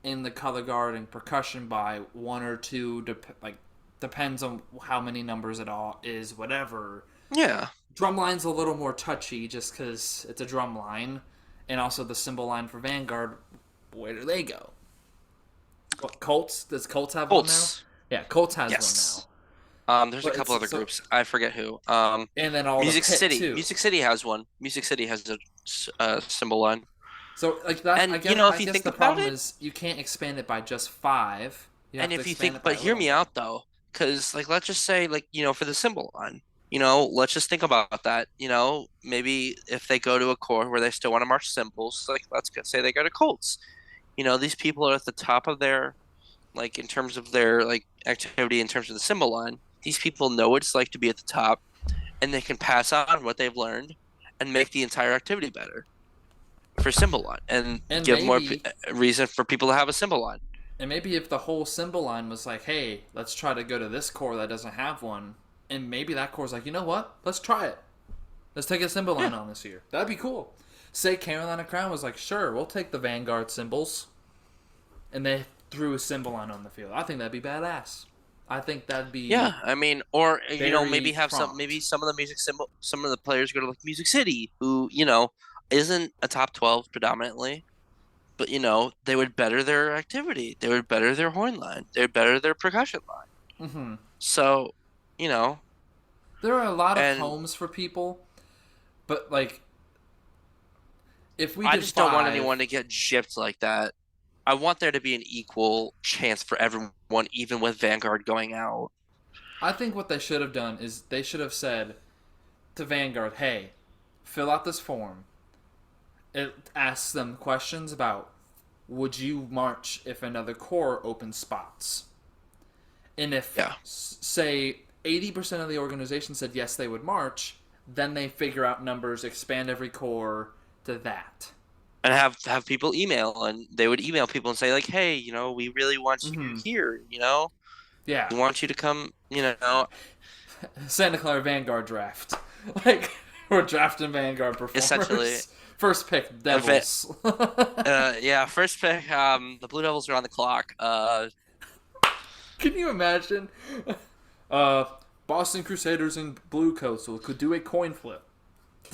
in the color guard and percussion by 1 or 2. Like, depends on how many numbers it all is. Whatever. Yeah. Drum line's a little more touchy just because it's a drum line, and also the symbol line for Vanguard. Where do they go? What, Colts? Does Colts have one now? Colts. Yeah, Colts has one now. Yes. There's a But couple it's other so, groups. I forget who. and then all the Music pit City. too. Music City has one. Music City has a symbol line. So like that, And I if you guess think the about problem it, is you can't expand it by just 5. You have and to if you expand think, it by but a hear little me more. out though, because like let's just say like for the symbol line, let's just think about that. Maybe if they go to a core where they still want to march symbols, like say they go to Colts. These people are at the top of their like in terms of their like activity in terms of the symbol line. These people know what it's like to be at the top, and they can pass on what they've learned and make the entire activity better for symbol line and And give more maybe reason for people to have a symbol line. and maybe if the whole symbol line was like, hey, let's try to go to this core that doesn't have one, and maybe that core's like, you know what? Let's try it. Let's take a symbol Yeah. line on this year. That'd be cool. Say Carolina Crown was like, sure, we'll take the Vanguard symbols, and they threw a symbol line on the field. I think that'd be badass. I think that'd be Yeah, I mean, or maybe very have prompt. some of the some of the players go to like Music City, who isn't a top 12 predominantly, but they would better their activity, they would better their horn line, they would better their percussion line. Hmm. So, you know, There are a lot of and homes for people, but like if we I did just don't want 5, anyone to get gypped like that. I want there to be an equal chance for everyone, even with Vanguard going out. I think what they should have done is they should have said to Vanguard, hey, fill out this form. It asks them questions about would you march if another corps opens spots? And if, Yeah. say, 80% of the organization said yes, they would march, then they figure out numbers, expand every corps to that. And have people email, and they would email people and say like, hey, we really want you Hmm. here, Yeah. we want you to come, Santa Clara Vanguard draft. Like, we're drafting Vanguard essentially. performers. First pick, If it, Devils. yeah, first pick, the Blue Devils are on the clock. Can you imagine? Uh, Boston Crusaders and Blue Coats could do a coin flip.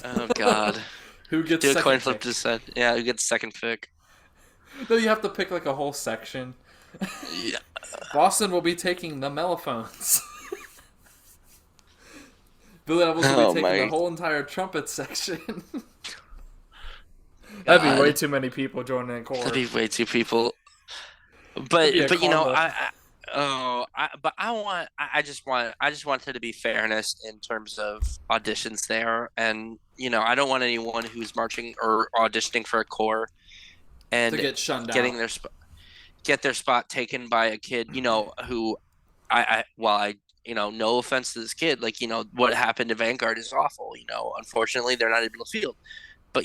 Oh God, Who gets do a coin second flip pick? to send. Yeah, who gets second pick? No, you have to pick like a whole section. Yeah. Boston will be taking the mellophones. Blue Devils will Oh be taking the my whole entire trumpet section. That'd be way God, too many people joining a that'd corps. be way too people. It'd be a But carnival. I just want there to be fairness in terms of auditions there, and I don't want anyone who's marching or auditioning for a corps To and get shunned getting out. their get their spot taken by a kid, who I no offense to this kid, like what happened to Vanguard is awful. Unfortunately they're not able to field, but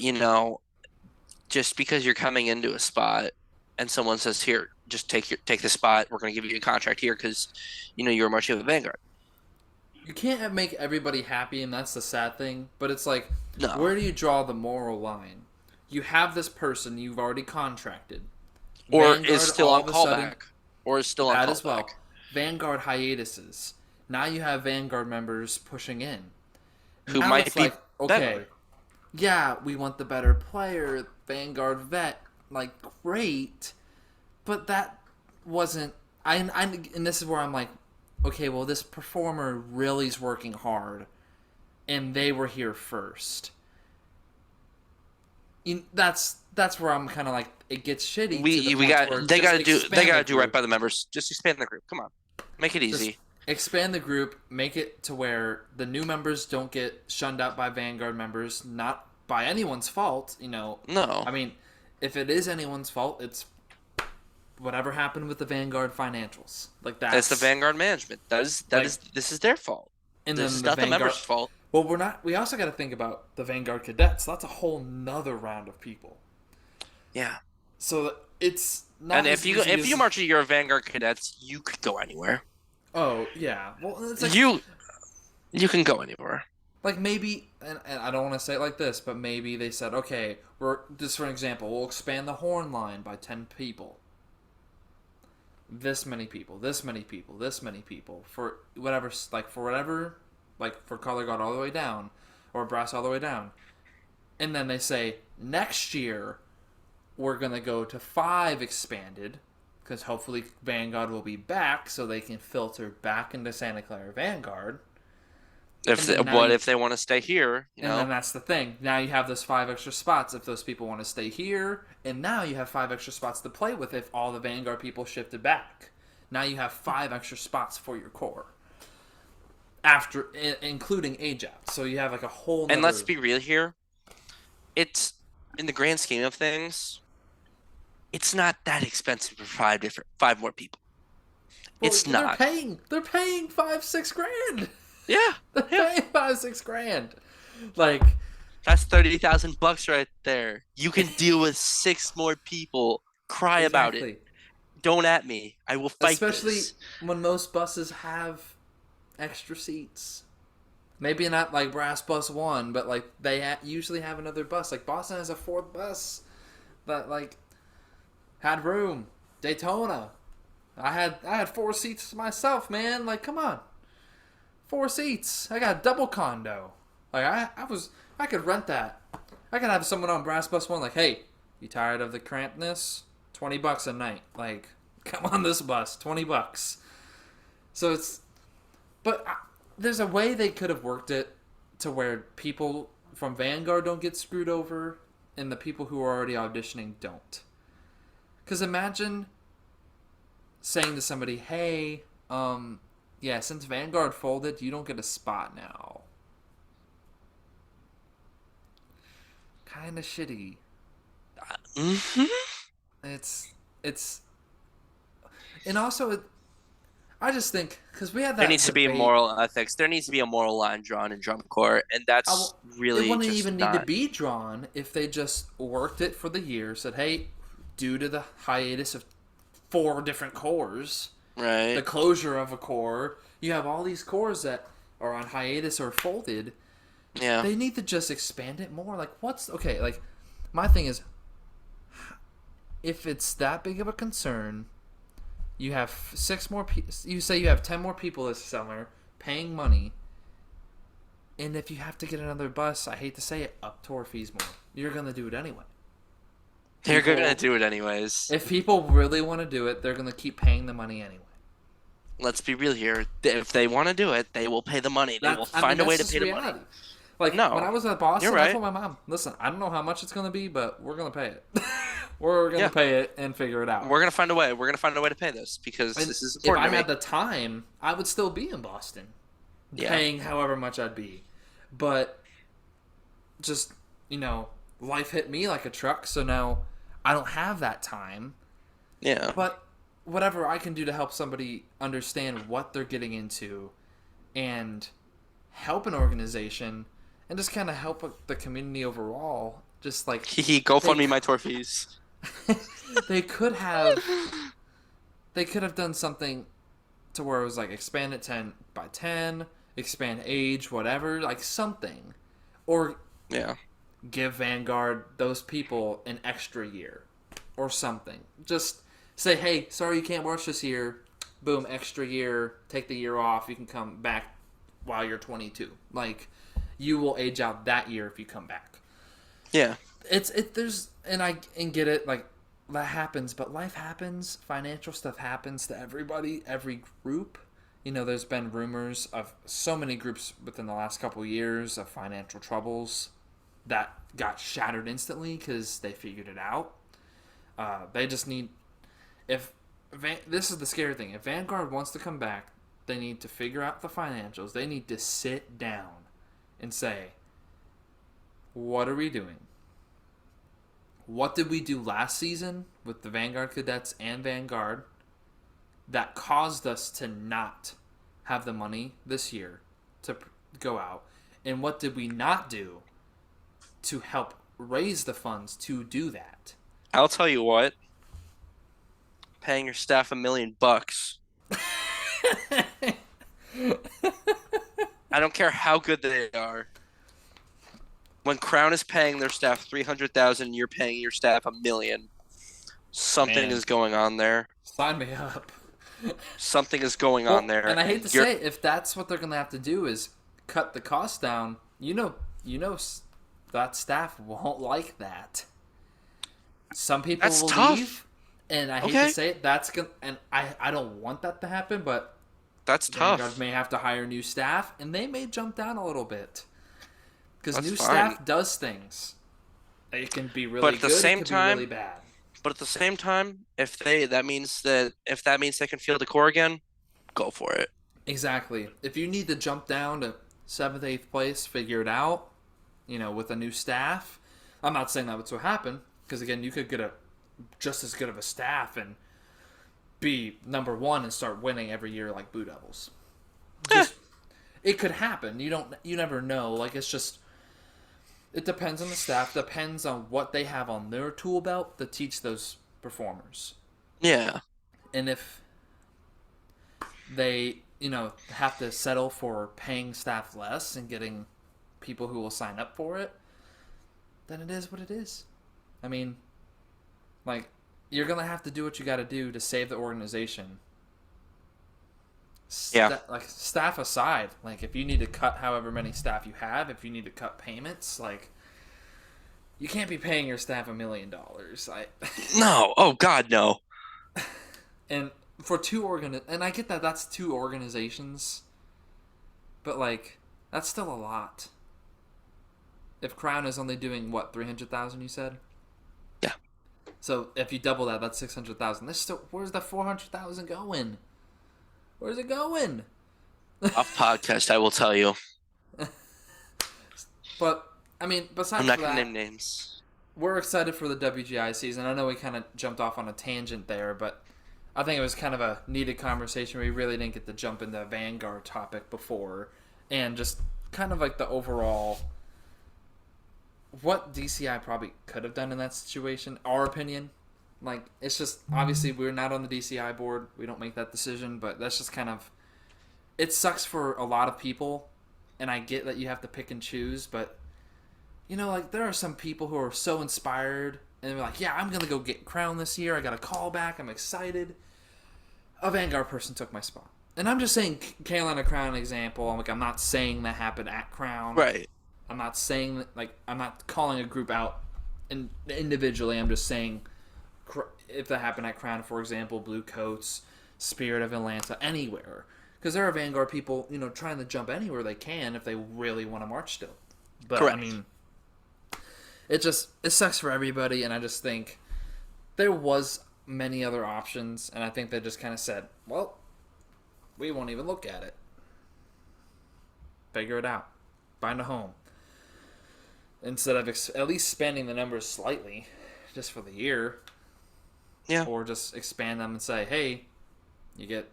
just because you're coming into a spot and someone says, here, just take the spot, we're going to give you a contract here because you're marching with Vanguard. You can't make everybody happy, and that's the sad thing. But it's like, No. where do you draw the moral line? You have this person you've already contracted. Or is Vanguard still all on of a sudden, callback. Or is still on that as callback. well. Vanguard hiatuses. Now you have Vanguard members pushing in. Who Now might it's be like, okay, better. yeah, we want the better player, Vanguard vet, like great, but that wasn't. And this is where I'm like, okay, well, this performer really is working hard, and they were here first. That's where I'm kind of like it gets shitty. To the We point got where they just got to do expand the right group. by the members. Just expand the group. Come on. Make it Just easy. expand the group, make it to where the new members don't get shunned out by Vanguard members, not by anyone's fault. No. I mean, if it is anyone's fault, it's whatever happened with the Vanguard financials. Like That's the Vanguard management. like, This is their fault. and This then is the not the Vanguard, members' fault. Well, we're not. We also got to think about the Vanguard cadets. That's a whole nother round of people. Yeah. So it's And not as easy if you as. march your Vanguard cadets, you could go anywhere. Oh yeah. Well, it's like You can go anywhere. maybe, and I don't want to say it like this, but maybe they said, okay, we're just for an example, we'll expand the horn line by 10 people. This many people, this many people, this many people for whatever, like for color guard all the way down, or brass all the way down, and then they say next year we're gonna go to 5 expanded, because hopefully Vanguard will be back, so they can filter back into Santa Clara Vanguard. And then now What you, if they want to stay here? You and then know, that's the thing. Now you have those 5 extra spots if those people want to stay here, and now you have 5 extra spots to play with if all the Vanguard people shifted back. Now you have 5 extra spots for your core, after including Ajax. So you have like a whole. and Nother... let's be real here. It's in the grand scheme of things, it's not that expensive for 5 more people. Well, It's they're not. paying. They're paying 5-6 grand. Yeah, They're yeah. paying 5-6 grand. Like, That's $30,000 right there. You can deal with 6 more people. Cry about it. exactly. Don't at me. I will fight Especially this. when most buses have extra seats. Maybe not like Brass Bus 1, but like they usually have another bus. Like Boston has a 4th bus that like had room. Daytona, I had 4 seats myself, man. Like, come on, 4 seats. I got a double condo. Like I could rent that. I could have someone on Brass Bus 1 like, hey, you tired of the crampedness? $20 a night. Like, come on this bus, $20. So it's, but there's a way they could have worked it to where people from Vanguard don't get screwed over, and the people who are already auditioning don't. Because imagine saying to somebody, hey, yeah, since Vanguard folded, you don't get a spot now. Kind of shitty. Hmm. It's and also I just think because we had There that needs to be debate. moral ethics. There needs to be a moral line drawn in drum corps, and that's It really wouldn't just even need to not be drawn if they just worked it for the year. Said, hey, due to the hiatus of 4 different cores, the right. closure of a core, you have all these cores that are on hiatus or folded. Yeah. They need to just expand it more. Like, what's okay? Like, my thing is, if it's that big of a concern, you have 6 more. You say you have 10 more people this summer paying money, and if you have to get another bus, I hate to say it, up tour fees more. You're gonna do it anyway. They're gonna People, do it anyways. if people really want to do it, they're gonna keep paying the money anyway. Let's be real here. If they want to do it, they will pay the money. They will I mean, find a way that's to just pay the money. reality. Like when No, I was at you're Boston, I right. told my mom, "Listen, I don't know how much it's gonna be, but we're gonna pay it. We're gonna Yeah, pay it and figure it out." we're gonna find a way. We're gonna find a way to pay this because And this is if important I to had me. the time, I would still be in Boston, Yeah, paying however much I'd be. But just life hit me like a truck, so now I don't have that time. yeah. But whatever I can do to help somebody understand what they're getting into and help an organization and just kind of help the community overall, just like Go they fund me my tour fees. they could have done something to where it was like expand it 10 by 10, expand age, whatever, like something, or Yeah, give Vanguard those people an extra year or something. Just say, hey, sorry you can't watch this year. Boom, extra year. Take the year off. You can come back while you're 22. Like, you will age out that year if you come back. yeah. There's and get it, like that happens, but life happens. Financial stuff happens to everybody, every group. There's been rumors of so many groups within the last couple of years of financial troubles that got shattered instantly because they figured it out. They just need if this is the scary thing. If Vanguard wants to come back, they need to figure out the financials. They need to sit down and say, what are we doing? What did we do last season with the Vanguard cadets and Vanguard that caused us to not have the money this year to go out? And what did we not do to help raise the funds to do that? I'll tell you what, paying your staff $1 million. I don't care how good they are. When Crown is paying their staff 300,000, you're paying your staff $1 million. Something Man, is going on there. sign me up. Something is going on Well, and there, I hate to and you're say it, if that's what they're going to have to do is cut the cost down, that staff won't like that. Some people that's will tough. leave, and I hate to Okay, say it, that's going and I don't want that to happen, but that's Vanguard tough. may have to hire new staff, and they may jump down a little bit because That's new fine. staff does things. It can be But really at the good, it same can be really time, bad. if that means they can field the core again, go for it. Exactly. If you need to jump down to seventh, eighth place, figure it out. With a new staff. I'm not saying that's what happened because again, you could get a just as good of a staff and be number one and start winning every year like Blue Devils. Eh, Just it could happen. You never know. Like it's just it depends on the staff. Depends on what they have on their tool belt to teach those performers. yeah. And if they have to settle for paying staff less and getting people who will sign up for it, then it is what it is. I mean, like you're gonna have to do what you got to do to save the organization. Yeah. Like staff aside, like if you need to cut however many staff you have, if you need to cut payments, like you can't be paying your staff $1 million. No. Oh God, no. And for and I get that that's two organizations, but like that's still a lot. If Crown is only doing what 300,000, you said. Yeah. So if you double that, that's 600,000. Where's the 400,000 going? Where's it going? Off podcast, I will tell you. But I mean, I'm besides not for gonna that, name names. we're excited for the WGI season. I know we kind of jumped off on a tangent there, but I think it was kind of a needed conversation. We really didn't get to jump into the Vanguard topic before, and just kind of like the overall what DCI probably could have done in that situation. Our opinion, like it's just obviously we're not on the DCI board. We don't make that decision, but that's just kind of it sucks for a lot of people, and I get that you have to pick and choose, but like there are some people who are so inspired and they're like, yeah, I'm gonna go get Crown this year. I got a call back. I'm excited. A Vanguard person took my spot, and I'm just saying Carolina Crown example. I'm not saying that happened at Crown. Right. I'm not saying that, like I'm not calling a group out individually. I'm just saying if that happened at Crown, for example, Blue Coats, Spirit of Atlanta, anywhere, because there are Vanguard people, trying to jump anywhere they can if they really want to march still. But I Correct. mean, it sucks for everybody, and I just think there was many other options, and I think they just kind of said, well, we won't even look at it. Figure it out. Find a home. Instead of at least expanding the numbers slightly just for the year, Yeah. or just expand them and say, hey, you get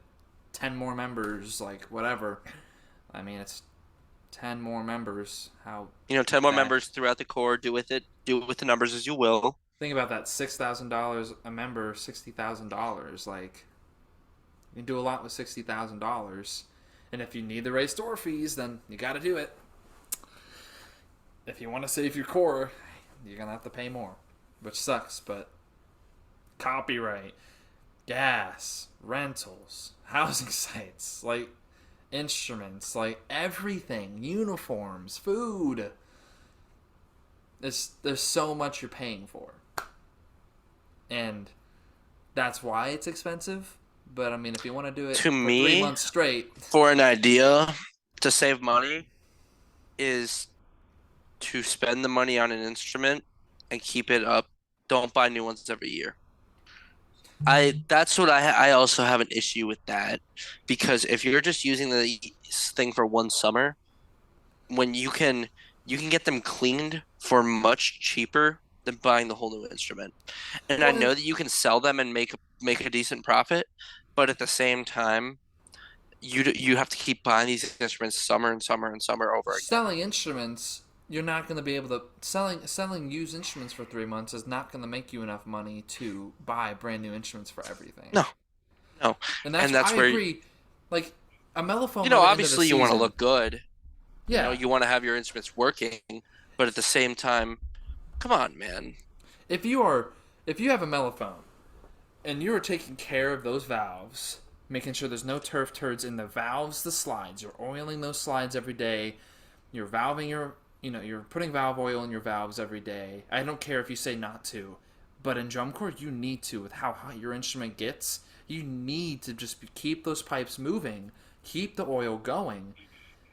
10 more members, like whatever. I mean, it's 10 more members. How 10 more bad? members throughout the core. Do with the numbers as you will. Think about that, $6,000 a member, $60,000. Like, you can do a lot with $60,000. And if you need to raise store fees, then you got to do it. If you want to save your core, you're going to have to pay more, which sucks, but copyright, gas, rentals, housing sites, like instruments, like everything, uniforms, food. There's so much you're paying for. And that's why it's expensive. But I mean, if you want to do it To for 3 me, months straight, for an idea to save money is to spend the money on an instrument and keep it up. Don't buy new ones every year. That's what I also have an issue with that, because if you're just using the thing for one summer, when you can get them cleaned for much cheaper than buying the whole new instrument. And I well, know that you can sell them and make a decent profit, but at the same time, you have to keep buying these instruments summer and summer and summer over again. Selling instruments, you're not going to be able to selling used instruments for 3 months is not going to make you enough money to buy brand new instruments for everything. No, no, And and I that's where agree. Like a mellophone by the end of the obviously you want to season, look good. yeah. You want to have your instruments working, but at the same time, come on, man. If you are if you have a mellophone and you are taking care of those valves, making sure there's no turf turds in the valves, the slides, you're oiling those slides every day, you're valving you're putting valve oil in your valves every day. I don't care if you say not to, but in drum corps you need to. With how hot your instrument gets, you need to just keep those pipes moving, keep the oil going,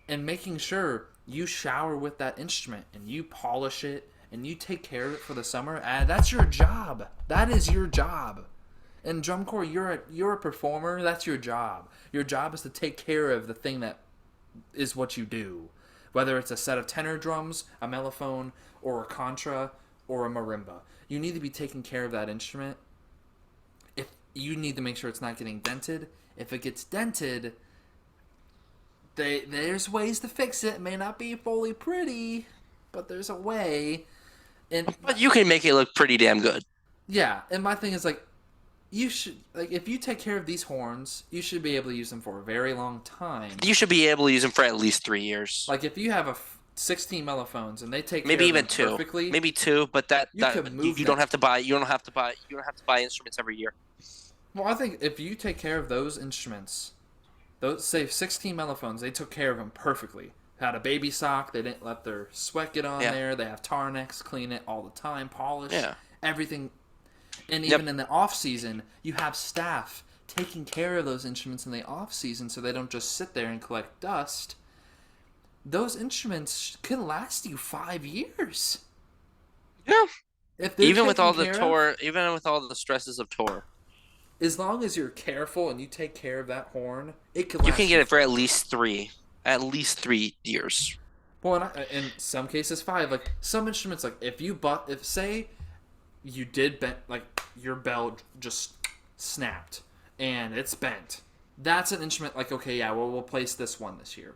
and making sure you shower with that instrument and you polish it and you take care of it for the summer. That's your job. That is your job. In drum corps, you're a performer. That's your job. Your job is to take care of the thing that is what you do, whether it's a set of tenor drums, a mellophone, or a contra, or a marimba. You need to be taking care of that instrument. If you need to make sure it's not getting dented. If it gets dented, there's ways to fix it. It may not be fully pretty, but there's a way. And But you can make it look pretty damn good. yeah, and my thing is like, you should if you take care of these horns, you should be able to use them for a very long time. You should be able to use them for at least 3 years. Like if you have 16 mellophones and they take Maybe care even of them two. perfectly, Maybe two, but you could move you them. don't have to buy instruments every year. Well, I think if you take care of those instruments, those say 16 mellophones, they took care of them perfectly. Had a baby sock, they didn't let their sweat get on Yeah. there. They have Tarnex, clean it all the time, polish Yeah. everything. And Yep. even in the off season, you have staff taking care of those instruments in the off season so they don't just sit there and collect dust. Those instruments can last you 5 years Yeah. if they're Even with all taken the care of. tour, even with all the stresses of tour, As long as you're careful and you take care of that horn, it can you last can get you it for 5 years. at least 3 years. Well, in some cases 5. Like some instruments, like if say you did bent, like your bell just snapped and it's bent, that's an instrument like, okay, yeah, well, we'll place this one this year.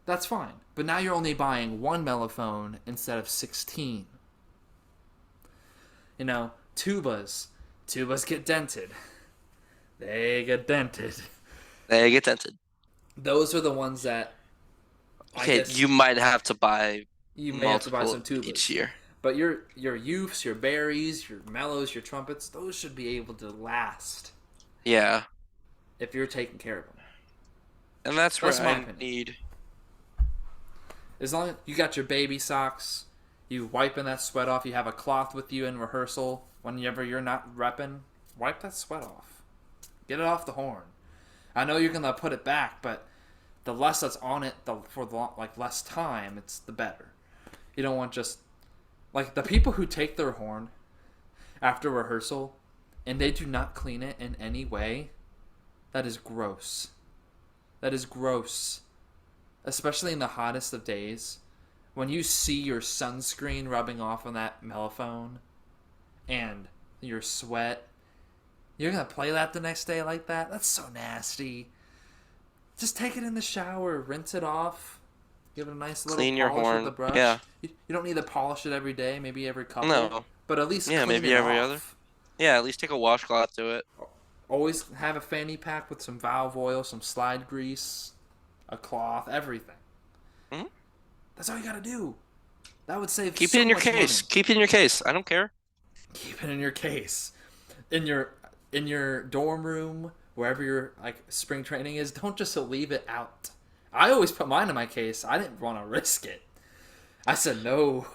That's fine. But now you're only buying one mellophone instead of 16. Tubas. Tubas get dented. They get dented. They get dented. Those are the ones that I Okay, guess you might have to buy you may have to buy multiple some each tubas. year. But your youths, your berries, your mellows, your trumpets, those should be able to last Yeah, if you're taking care of them. and that's where That's my I opinion. need. As long as you got your baby socks, you wiping that sweat off, you have a cloth with you in rehearsal whenever you're not repping, wipe that sweat off. Get it off the horn. I know you're gonna put it back, but the less that's on it, less time, it's the better. You don't want just like the people who take their horn after rehearsal and they do not clean it in any way. That is gross. That is gross. Especially in the hottest of days, when you see your sunscreen rubbing off on that mellophone and your sweat, you're gonna play that the next day like that? That's so nasty. Just take it in the shower, rinse it off, give it a nice little Clean your polish with the horn. brush. Yeah. You don't need to polish it every day, maybe every couple, No. but at least Yeah, clean maybe it every other. off. Yeah, at least take a washcloth to it. Always have a fanny pack with some valve oil, some slide grease, a cloth, everything. Mhm. That's all you gotta do. That would save Keep so it in your much case. money. Keep it in your case. I don't care. Keep it in your case. In your dorm room, wherever your like spring training is, don't just leave it out. I always put mine in my case. I didn't want to risk it. I said no.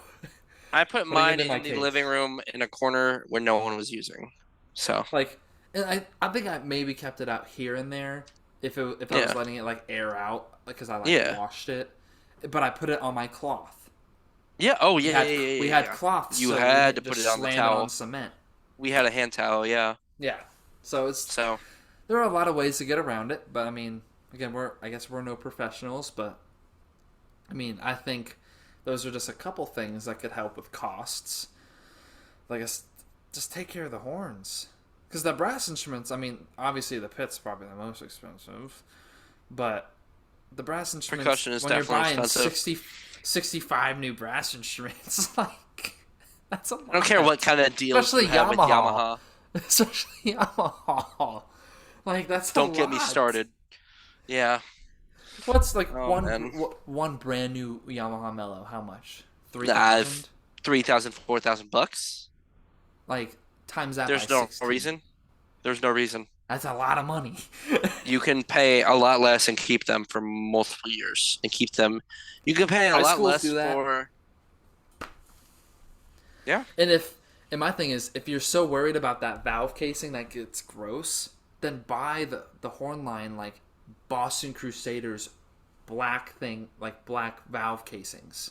I put Putting mine it in my in the case. living room in a corner where no one was using. So, Like, and I think I maybe kept it out here and there if I was yeah. letting it like air out because I Yeah. washed it, but I put it on my cloth. Yeah. Oh, yeah, yeah, yeah, We yeah, had yeah. cloths, You so we had to didn't put just it on the slam it towel. on cement. We had a hand towel, yeah. Yeah, so So, there are a lot of ways to get around it, but I mean, again, I guess we're no professionals, but I mean, I think those are just a couple things that could help with costs. Like, just take care of the horns. Because the brass instruments, I mean, obviously the pit's probably the most expensive, but the brass instruments, Percussion is when you're definitely buying expensive. 65 new brass instruments, like, that's a I don't care what lot. kind of deals you Especially have with Yamaha. Yamaha. Especially Yamaha. Like, that's a Don't get me lot. started. Yeah. What's like Oh man. one brand new Yamaha Mellow? How much? Uh, 3,000? 3,000, 4,000 bucks. Like, times that by There's no 16. reason. There's no reason. That's a lot of money. You can pay a lot less and keep them for multiple years and keep them. You can pay a High lot schools less do that. for. Yeah. And my thing is, if you're so worried about that valve casing that gets gross, then buy the horn line like Boston Crusaders black thing, like black valve casings.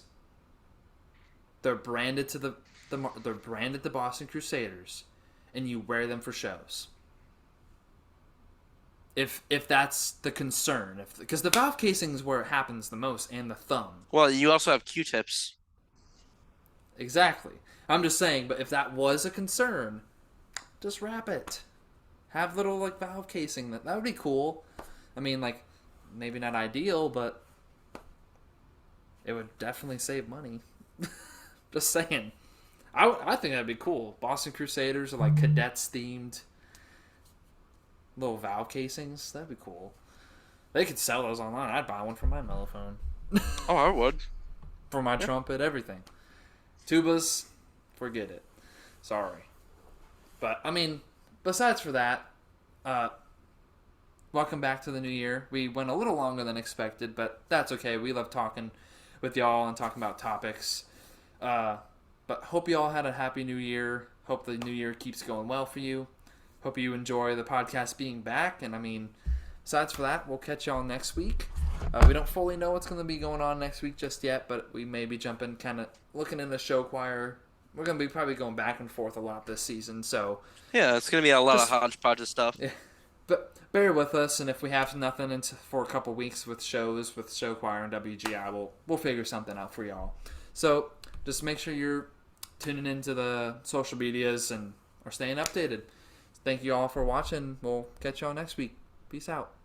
They're branded to they're branded to Boston Crusaders, and you wear them for shows. If that's the concern, if because the valve casing is where it happens the most, and the thumb. Well, you also have Q-tips. Exactly. I'm just saying, but if that was a concern, just wrap it. Have little like valve casing. That would be cool. I mean, like maybe not ideal, but it would definitely save money. Just saying. I think that'd be cool. Boston Crusaders are like cadets themed little valve casings. That'd be cool. They could sell those online. I'd buy one for my mellophone, Oh, I would. for my Yeah. trumpet, everything. Tubas, forget it. Sorry. But I mean, besides for that, uh, welcome back to the new year. We went a little longer than expected, but that's okay. We love talking with y'all and talking about topics. Uh, but hope y'all had a happy new year. Hope the new year keeps going well for you. Hope you enjoy the podcast being back. And I mean, besides for that, we'll catch y'all next week. We don't fully know what's going to be going on next week just yet, but we may be jumping, kind of looking in the show choir. We're going to be probably going back and forth a lot this season, so Yeah, it's gonna be a lot of just hodgepodge of stuff. yeah, but bear with us, and if we have nothing for a couple weeks with shows with show choir and WGI, we'll figure something out for y'all. So just make sure you're tuning into the social medias and are staying updated. Thank you all for watching. We'll catch y'all next week. Peace out.